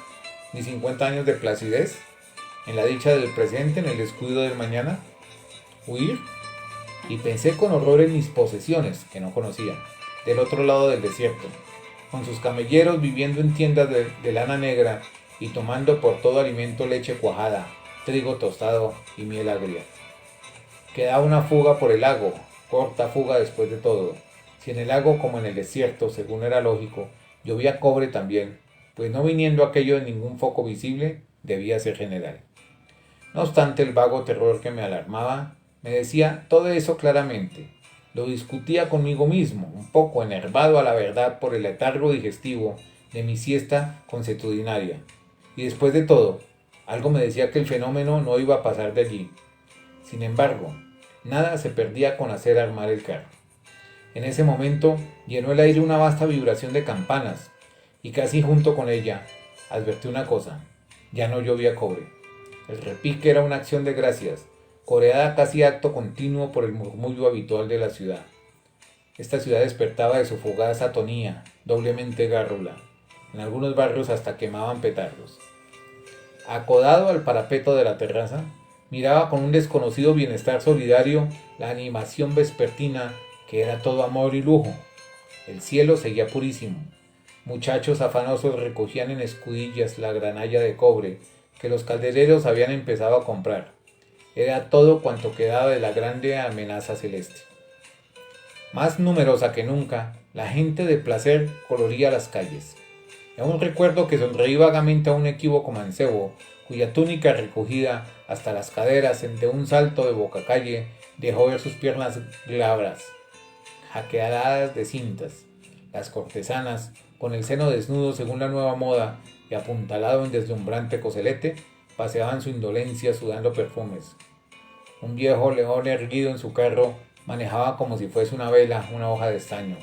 ¿Mis 50 años de placidez? ¿En la dicha del presente, en el descuido del mañana? ¿Huir? Y pensé con horror en mis posesiones, que no conocía, del otro lado del desierto, con sus camelleros viviendo en tiendas de lana negra y tomando por todo alimento leche cuajada, trigo tostado y miel agria. Quedaba una fuga por el lago, corta fuga después de todo. Si en el lago como en el desierto, según era lógico, llovía cobre también, pues no viniendo aquello de ningún foco visible, debía ser general. No obstante el vago terror que me alarmaba, me decía todo eso claramente. Lo discutía conmigo mismo, un poco enervado a la verdad por el letargo digestivo de mi siesta consuetudinaria. Y después de todo, algo me decía que el fenómeno no iba a pasar de allí. Sin embargo, nada se perdía con hacer armar el carro. En ese momento llenó el aire una vasta vibración de campanas, y casi junto con ella advertí una cosa: ya no llovía cobre. El repique era una acción de gracias, coreada casi acto continuo por el murmullo habitual de la ciudad. Esta ciudad despertaba de su fugaz atonía, doblemente gárrula. En algunos barrios hasta quemaban petardos. Acodado al parapeto de la terraza, miraba con un desconocido bienestar solidario la animación vespertina que era todo amor y lujo. El cielo seguía purísimo. Muchachos afanosos recogían en escudillas la granalla de cobre que los caldereros habían empezado a comprar. Era todo cuanto quedaba de la grande amenaza celeste. Más numerosa que nunca, la gente de placer coloría las calles. Y aún recuerdo que sonreí vagamente a un equívoco mancebo, cuya túnica recogida hasta las caderas de un salto de bocacalle dejó ver sus piernas glabras, hackeadas de cintas. Las cortesanas, con el seno desnudo según la nueva moda y apuntalado en deslumbrante coselete, paseaban su indolencia sudando perfumes. Un viejo león erguido en su carro manejaba como si fuese una vela una hoja de estaño,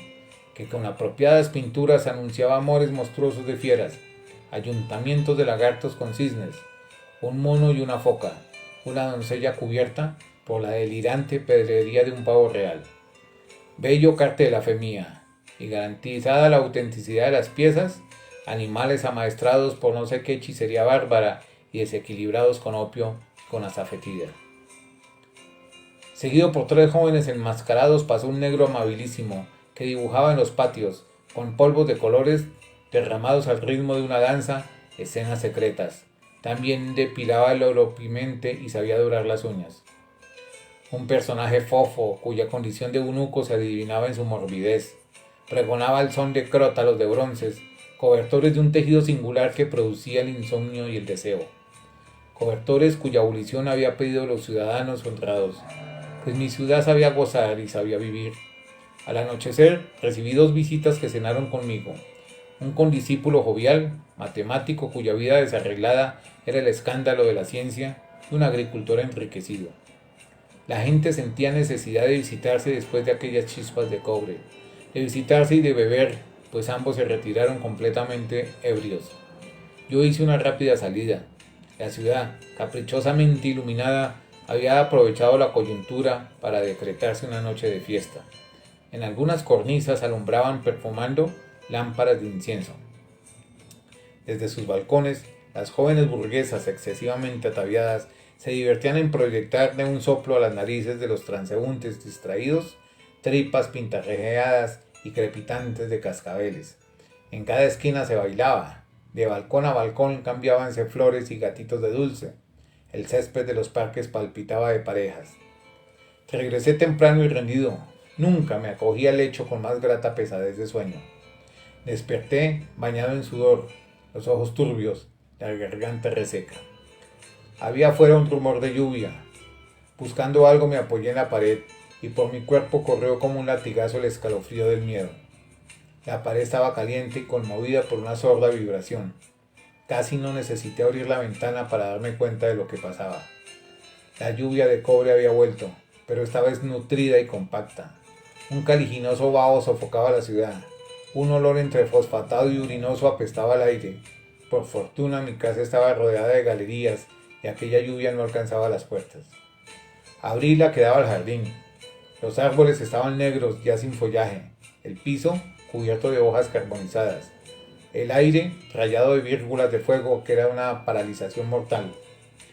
que con apropiadas pinturas anunciaba amores monstruosos de fieras, ayuntamientos de lagartos con cisnes, un mono y una foca, una doncella cubierta por la delirante pedrería de un pavo real. Bello cartel, a fe mía, y garantizada la autenticidad de las piezas, animales amaestrados por no sé qué hechicería bárbara y desequilibrados con opio y con azafetida. Seguido por 3 jóvenes enmascarados pasó un negro amabilísimo que dibujaba en los patios, con polvos de colores derramados al ritmo de una danza, escenas secretas. También depilaba el oropimente y sabía durar las uñas. Un personaje fofo, cuya condición de eunuco se adivinaba en su morbidez, pregonaba al son de crótalos de bronces, cobertores de un tejido singular que producía el insomnio y el deseo. Cobertores cuya abolición había pedido los ciudadanos honrados, pues mi ciudad sabía gozar y sabía vivir. Al anochecer recibí 2 visitas que cenaron conmigo. Un condiscípulo jovial, matemático cuya vida desarreglada era el escándalo de la ciencia, y un agricultor enriquecido. La gente sentía necesidad de visitarse después de aquellas chispas de cobre, de visitarse y de beber, pues ambos se retiraron completamente ebrios. Yo hice una rápida salida. La ciudad, caprichosamente iluminada, había aprovechado la coyuntura para decretarse una noche de fiesta. En algunas cornisas alumbraban perfumando lámparas de incienso. Desde sus balcones, las jóvenes burguesas excesivamente ataviadas se divertían en proyectar de un soplo a las narices de los transeúntes distraídos tripas pintarrajeadas y crepitantes de cascabeles. En cada esquina se bailaba. De balcón a balcón cambiábanse flores y gatitos de dulce. El césped de los parques palpitaba de parejas. Regresé temprano y rendido. Nunca me acogí al lecho con más grata pesadez de sueño. Desperté bañado en sudor, los ojos turbios, la garganta reseca. Había afuera un rumor de lluvia. Buscando algo me apoyé en la pared y por mi cuerpo corrió como un latigazo el escalofrío del miedo. La pared estaba caliente y conmovida por una sorda vibración. Casi no necesité abrir la ventana para darme cuenta de lo que pasaba. La lluvia de cobre había vuelto, pero esta vez nutrida y compacta. Un caliginoso vaho sofocaba la ciudad. Un olor entre fosfatado y urinoso apestaba al aire. Por fortuna mi casa estaba rodeada de galerías y aquella lluvia no alcanzaba las puertas. Abrí la que daba al jardín. Los árboles estaban negros, ya sin follaje. El piso cubierto de hojas carbonizadas. El aire rayado de vírgulas de fuego que era una paralización mortal.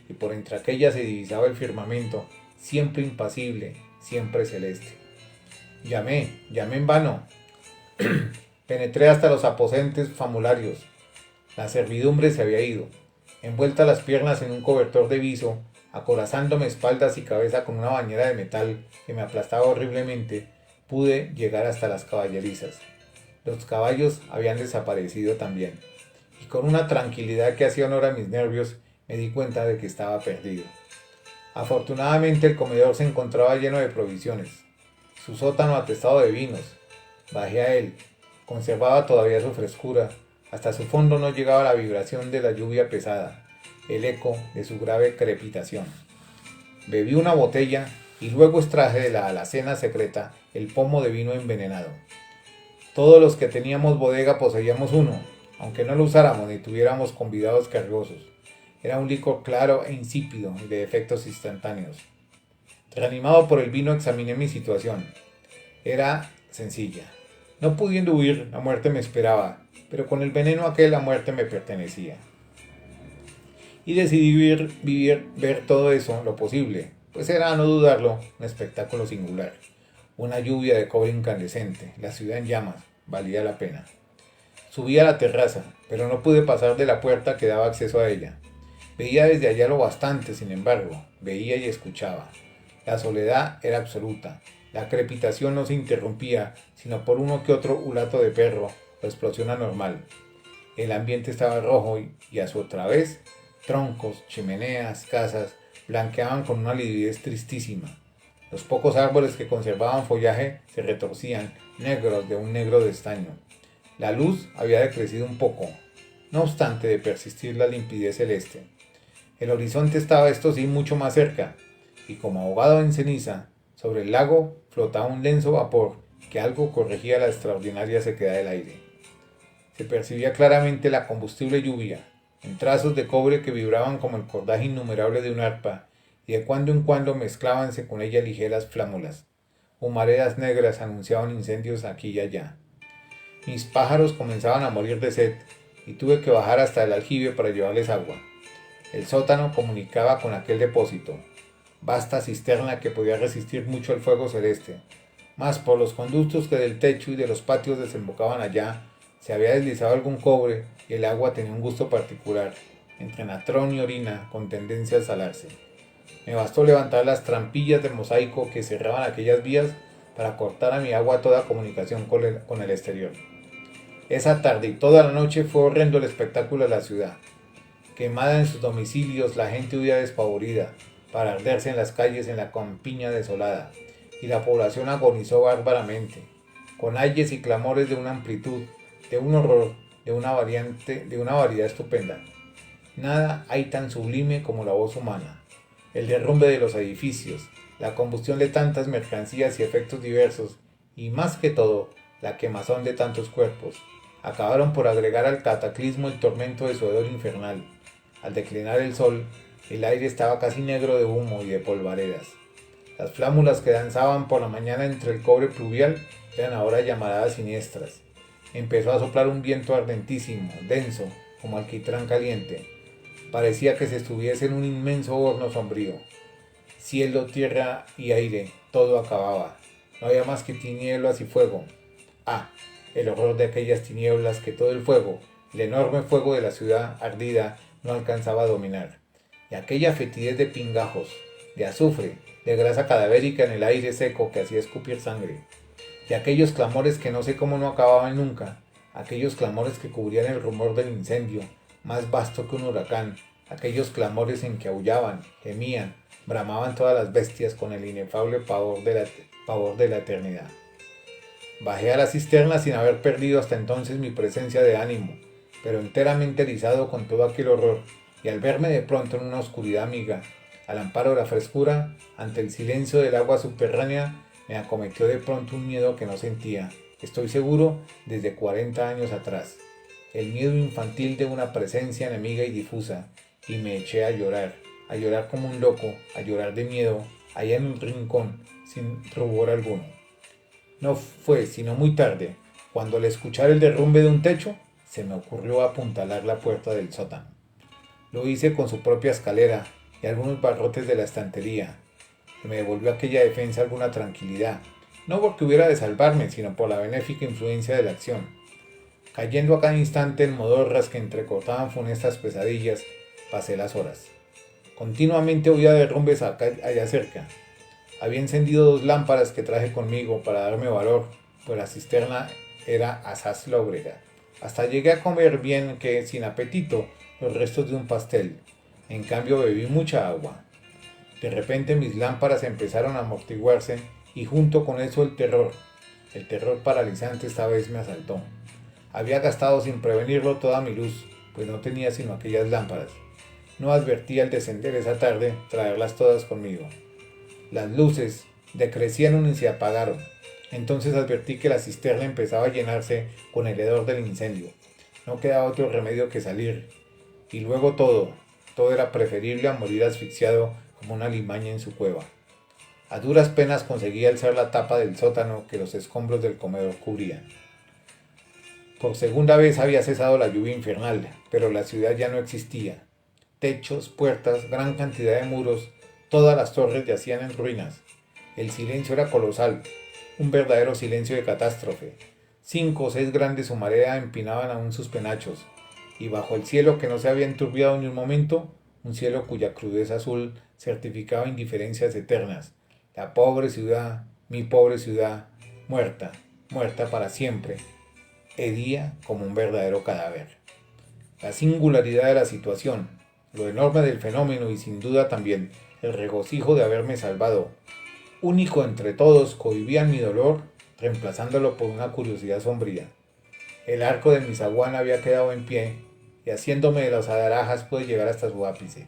Y por entre aquellas se divisaba el firmamento, siempre impasible, siempre celeste. Llamé en vano. Penetré hasta los aposentos famularios. La servidumbre se había ido. Envuelta las piernas en un cobertor de viso, acorazándome espaldas y cabeza con una bañera de metal que me aplastaba horriblemente, pude llegar hasta las caballerizas. Los caballos habían desaparecido también, y con una tranquilidad que hacía honor a mis nervios, me di cuenta de que estaba perdido. Afortunadamente el comedor se encontraba lleno de provisiones, su sótano atestado de vinos. Bajé a él, conservaba todavía su frescura, Hasta su fondo no llegaba la vibración de la lluvia pesada, el eco de su grave crepitación. Bebí una botella y luego extraje de la alacena secreta el pomo de vino envenenado. Todos los que teníamos bodega poseíamos uno, aunque no lo usáramos ni tuviéramos convidados cargosos. Era un licor claro e insípido y de efectos instantáneos. Reanimado por el vino examiné mi situación. Era sencilla. No pudiendo huir, la muerte me esperaba, pero con el veneno aquel la muerte me pertenecía. Y decidí ver todo eso lo posible, pues era, a no dudarlo, un espectáculo singular. Una lluvia de cobre incandescente, la ciudad en llamas, valía la pena. Subí a la terraza, pero no pude pasar de la puerta que daba acceso a ella. Veía desde allá lo bastante, sin embargo, veía y escuchaba. La soledad era absoluta. La crepitación no se interrumpía, sino por uno que otro ulato de perro o explosión anormal. El ambiente estaba rojo y a su otra vez, troncos, chimeneas, casas, blanqueaban con una lividez tristísima. Los pocos árboles que conservaban follaje se retorcían, negros de un negro de estaño. La luz había decrecido un poco, no obstante de persistir la limpidez celeste. El horizonte estaba esto sí mucho más cerca, y como ahogado en ceniza, sobre el lago flotaba un denso vapor que algo corregía la extraordinaria sequedad del aire. Se percibía claramente la combustible lluvia, en trazos de cobre que vibraban como el cordaje innumerable de un arpa, y de cuando en cuando mezclábanse con ella ligeras flámulas. Humaredas negras anunciaban incendios aquí y allá. Mis pájaros comenzaban a morir de sed, y tuve que bajar hasta el aljibe para llevarles agua. El sótano comunicaba con aquel depósito, vasta cisterna que podía resistir mucho el fuego celeste, mas por los conductos que del techo y de los patios desembocaban allá, se había deslizado algún cobre y el agua tenía un gusto particular, entre natrón y orina, con tendencia a salarse. Me bastó levantar las trampillas de mosaico que cerraban aquellas vías para cortar a mi agua toda comunicación con el exterior. Esa tarde y toda la noche fue horrendo el espectáculo de la ciudad. Quemada en sus domicilios, la gente huía despavorida, para arderse en las calles en la campiña desolada, y la población agonizó bárbaramente, con ayes y clamores de una amplitud, de un horror, de una variedad estupenda. Nada hay tan sublime como la voz humana, el derrumbe de los edificios, la combustión de tantas mercancías y efectos diversos, y más que todo, la quemazón de tantos cuerpos, acabaron por agregar al cataclismo el tormento de su hedor infernal. Al declinar el sol, el aire estaba casi negro de humo y de polvaredas. Las flámulas que danzaban por la mañana entre el cobre pluvial eran ahora llamaradas siniestras. Empezó a soplar un viento ardentísimo, denso, como alquitrán caliente. Parecía que se estuviese en un inmenso horno sombrío. Cielo, tierra y aire, todo acababa. No había más que tinieblas y fuego. Ah, el horror de aquellas tinieblas que todo el fuego, el enorme fuego de la ciudad ardida, no alcanzaba a dominar. Y aquella fetidez de pingajos, de azufre, de grasa cadavérica en el aire seco que hacía escupir sangre. Y aquellos clamores que no sé cómo no acababan nunca, aquellos clamores que cubrían el rumor del incendio, más vasto que un huracán, aquellos clamores en que aullaban, gemían, bramaban todas las bestias con el inefable pavor de la eternidad. Bajé a la cisterna sin haber perdido hasta entonces mi presencia de ánimo, pero enteramente erizado con todo aquel horror, y al verme de pronto en una oscuridad amiga, al amparo de la frescura, ante el silencio del agua subterránea, me acometió de pronto un miedo que no sentía, estoy seguro, desde 40 años atrás, el miedo infantil de una presencia enemiga y difusa, y me eché a llorar como un loco, a llorar de miedo, allá en un rincón, sin rubor alguno. No fue sino muy tarde, cuando al escuchar el derrumbe de un techo, se me ocurrió apuntalar la puerta del sótano. Lo hice con su propia escalera y algunos barrotes de la estantería, que me devolvió aquella defensa alguna tranquilidad, no porque hubiera de salvarme, sino por la benéfica influencia de la acción. Cayendo a cada instante en modorras que entrecortaban funestas pesadillas, pasé las horas. Continuamente oía derrumbes allá cerca. Había encendido 2 lámparas que traje conmigo para darme valor, pues la cisterna era asaz lóbrega. Hasta llegué a comer bien que, sin apetito, los restos de un pastel. En cambio bebí mucha agua. De repente mis lámparas empezaron a amortiguarse y junto con eso el terror paralizante esta vez me asaltó. Había gastado sin prevenirlo toda mi luz, pues no tenía sino aquellas lámparas. No advertí al descender esa tarde traerlas todas conmigo. Las luces decrecieron y se apagaron. Entonces advertí que la cisterna empezaba a llenarse con el hedor del incendio. No quedaba otro remedio que salir. Y luego todo era preferible a morir asfixiado como una limaña en su cueva. A duras penas conseguí alzar la tapa del sótano que los escombros del comedor cubrían. Por segunda vez había cesado la lluvia infernal, pero la ciudad ya no existía. Techos, puertas, gran cantidad de muros, todas las torres yacían en ruinas. El silencio era colosal, un verdadero silencio de catástrofe. 5 o 6 grandes humaredas empinaban aún sus penachos, y bajo el cielo que no se había enturbiado ni un momento, un cielo cuya crudeza azul certificaba indiferencias eternas. La pobre ciudad, mi pobre ciudad, muerta, muerta para siempre, hedía como un verdadero cadáver. La singularidad de la situación, lo enorme del fenómeno y sin duda también el regocijo de haberme salvado, único entre todos, cohibían mi dolor, reemplazándolo por una curiosidad sombría. El arco de mi zaguán había quedado en pie, y haciéndome de las alarajas pude llegar hasta su ápice.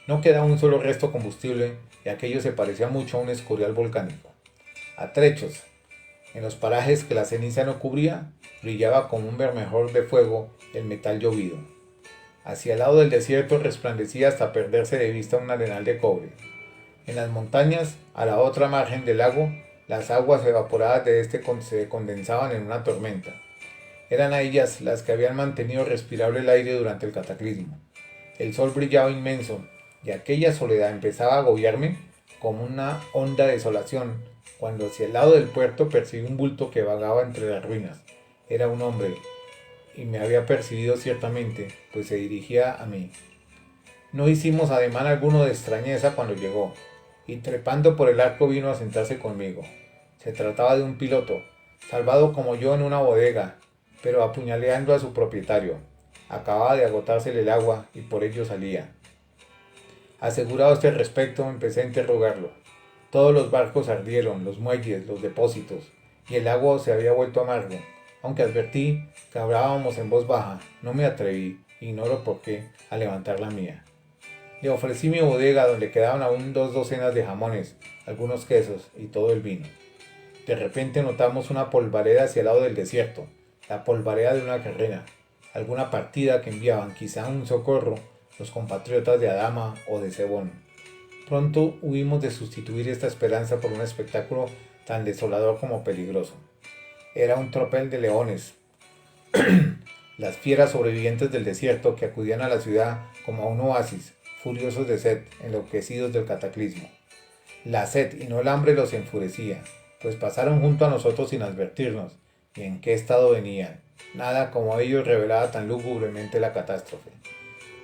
No quedaba un solo resto combustible, y aquello se parecía mucho a un escorial volcánico. A trechos, en los parajes que la ceniza no cubría, brillaba como un bermejor de fuego el metal llovido. Hacia el lado del desierto resplandecía hasta perderse de vista un arenal de cobre. En las montañas, a la otra margen del lago, las aguas evaporadas de este se condensaban en una tormenta. Eran a ellas las que habían mantenido respirable el aire durante el cataclismo. El sol brillaba inmenso, y aquella soledad empezaba a agobiarme como una honda desolación, cuando hacia el lado del puerto percibí un bulto que vagaba entre las ruinas. Era un hombre, y me había percibido ciertamente, pues se dirigía a mí. No hicimos ademán alguno de extrañeza cuando llegó, y trepando por el arco vino a sentarse conmigo. Se trataba de un piloto, salvado como yo en una bodega, pero apuñaleando a su propietario. Acababa de agotársele el agua y por ello salía. Asegurado a este respecto, empecé a interrogarlo. Todos los barcos ardieron, los muelles, los depósitos, y el agua se había vuelto amargo. Aunque advertí que hablábamos en voz baja, no me atreví, ignoro por qué, a levantar la mía. Le ofrecí mi bodega donde quedaban aún 2 docenas de jamones, algunos quesos y todo el vino. De repente notamos una polvareda hacia el lado del desierto, la polvareda de una carrera, alguna partida que enviaban quizá un socorro los compatriotas de Adama o de Cebón. Pronto hubimos de sustituir esta esperanza por un espectáculo tan desolador como peligroso. Era un tropel de leones, las fieras sobrevivientes del desierto que acudían a la ciudad como a un oasis, furiosos de sed, enloquecidos del cataclismo. La sed y no el hambre los enfurecía, pues pasaron junto a nosotros sin advertirnos, y en qué estado venían. Nada como ellos revelaba tan lúgubremente la catástrofe.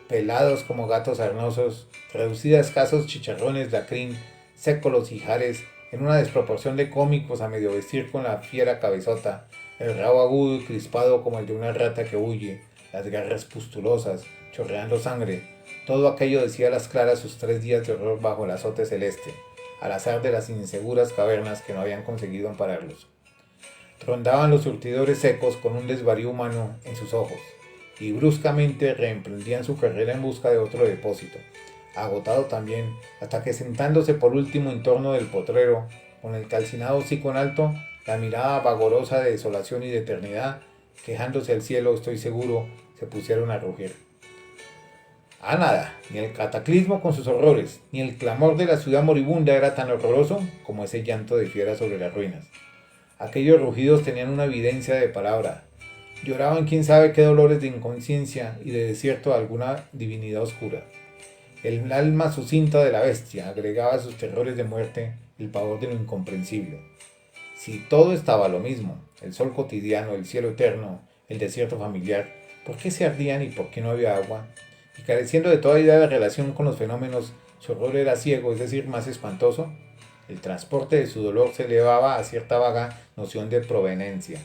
Pelados como gatos sarnosos, reducidos a escasos chicharrones de acrín, secos los ijares, en una desproporción de cómicos a medio vestir con la fiera cabezota, el rabo agudo y crispado como el de una rata que huye, las garras pustulosas, chorreando sangre, todo aquello decía a las claras sus 3 días de horror bajo el azote celeste, al azar de las inseguras cavernas que no habían conseguido ampararlos. Rondaban los surtidores secos con un desvarío humano en sus ojos, y bruscamente reemprendían su carrera en busca de otro depósito, agotado también, hasta que sentándose por último en torno del potrero, con el calcinado hocico en alto, la mirada vagorosa de desolación y de eternidad, quejándose al cielo, estoy seguro, se pusieron a rugir. A nada, ni el cataclismo con sus horrores, ni el clamor de la ciudad moribunda era tan horroroso como ese llanto de fiera sobre las ruinas. Aquellos rugidos tenían una evidencia de palabra. Lloraban quién sabe qué dolores de inconsciencia y de desierto a alguna divinidad oscura. El alma sucinta de la bestia agregaba a sus terrores de muerte el pavor de lo incomprensible. Si todo estaba lo mismo, el sol cotidiano, el cielo eterno, el desierto familiar, ¿por qué se ardían y por qué no había agua? Y careciendo de toda idea de relación con los fenómenos, su horror era ciego, es decir, más espantoso. El transporte de su dolor se elevaba a cierta vaga noción de proveniencia,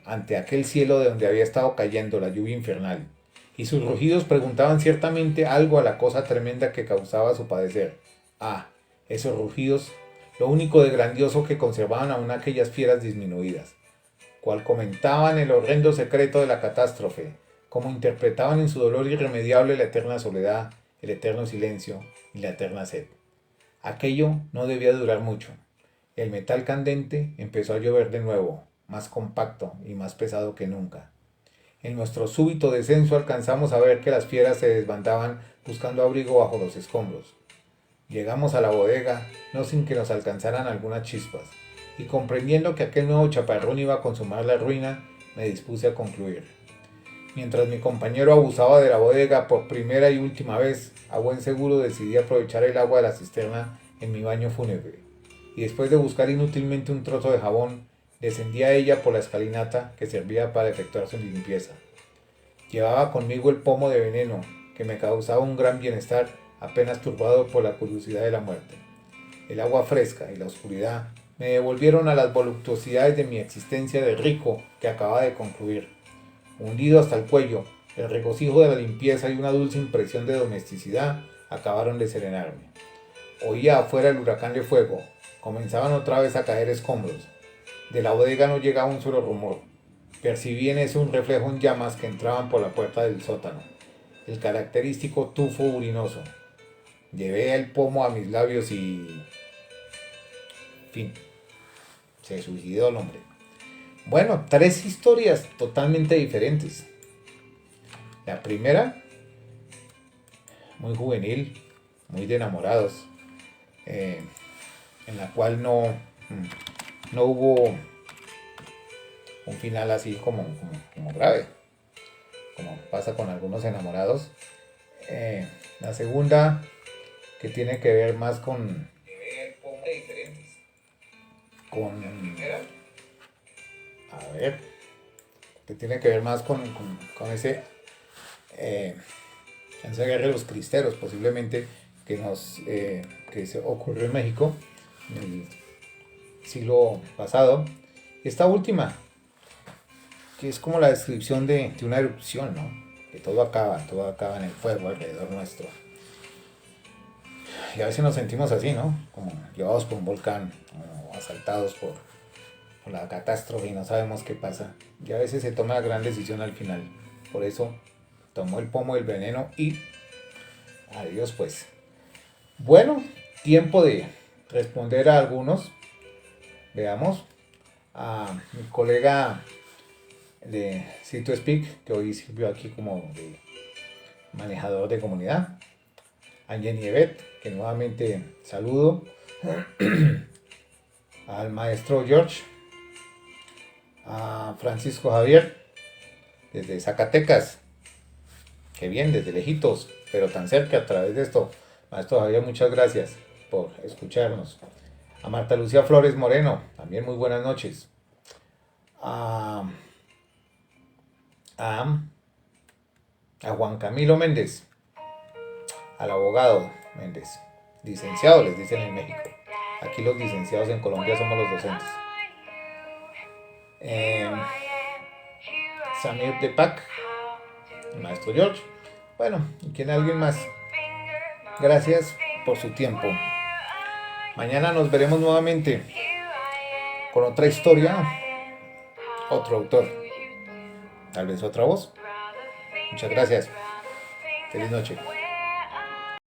ante aquel cielo de donde había estado cayendo la lluvia infernal, y sus rugidos preguntaban ciertamente algo a la cosa tremenda que causaba su padecer. Ah, esos rugidos, lo único de grandioso que conservaban aún aquellas fieras disminuidas. cual comentaban el horrendo secreto de la catástrofe, como interpretaban en su dolor irremediable la eterna soledad, el eterno silencio y la eterna sed. Aquello no debía durar mucho. El metal candente empezó a llover de nuevo, más compacto y más pesado que nunca. En nuestro súbito descenso alcanzamos a ver que las fieras se desbandaban buscando abrigo bajo los escombros. Llegamos a la bodega, no sin que nos alcanzaran algunas chispas, y comprendiendo que aquel nuevo chaparrón iba a consumar la ruina, me dispuse a concluir. Mientras mi compañero abusaba de la bodega por primera y última vez, a buen seguro decidí aprovechar el agua de la cisterna en mi baño fúnebre, y después de buscar inútilmente un trozo de jabón, descendí a ella por la escalinata que servía para efectuar su limpieza. Llevaba conmigo el pomo de veneno, que me causaba un gran bienestar apenas turbado por la curiosidad de la muerte. El agua fresca y la oscuridad me devolvieron a las voluptuosidades de mi existencia de rico que acababa de concluir. Hundido hasta el cuello, el regocijo de la limpieza y una dulce impresión de domesticidad acabaron de serenarme. Oía afuera el huracán de fuego. Comenzaban otra vez a caer escombros. De la bodega no llegaba un solo rumor. Percibí en eso un reflejo en llamas que entraban por la puerta del sótano, el característico tufo urinoso. Llevé el pomo a mis labios y... fin, se suicidó el hombre. Bueno, 3 historias totalmente diferentes. La primera, muy juvenil, muy de enamorados, en la cual no hubo un final así como grave, como pasa con algunos enamorados. La segunda, que tiene que ver más con a ver, que tiene que ver más con ese esa guerra de los cristeros, posiblemente que se ocurrió en México en el siglo pasado. Esta última, que es como la descripción de una erupción, ¿no? Que todo acaba en el fuego alrededor nuestro. Y a veces nos sentimos así, ¿no? Como llevados por un volcán, o asaltados por la catástrofe y no sabemos qué pasa. Y a veces se toma la gran decisión al final. Por eso tomó el pomo del veneno y adiós pues. Bueno, tiempo de responder a algunos. Veamos. A mi colega de Sit2Speak, que hoy sirvió aquí como de manejador de comunidad. A Jenny Evet, que nuevamente saludo. Al maestro George. A Francisco Javier, desde Zacatecas. Qué bien, desde lejitos, pero tan cerca a través de esto. Maestro Javier, muchas gracias por escucharnos. A Marta Lucía Flores Moreno, también muy buenas noches. A Juan Camilo Méndez, al abogado Méndez, licenciado les dicen en México. Aquí los licenciados en Colombia somos los docentes. Samir Depak, el maestro George. Bueno, y quién alguien más. Gracias por su tiempo. Mañana nos veremos nuevamente con otra historia, otro autor, tal vez otra voz. Muchas gracias. Feliz noche.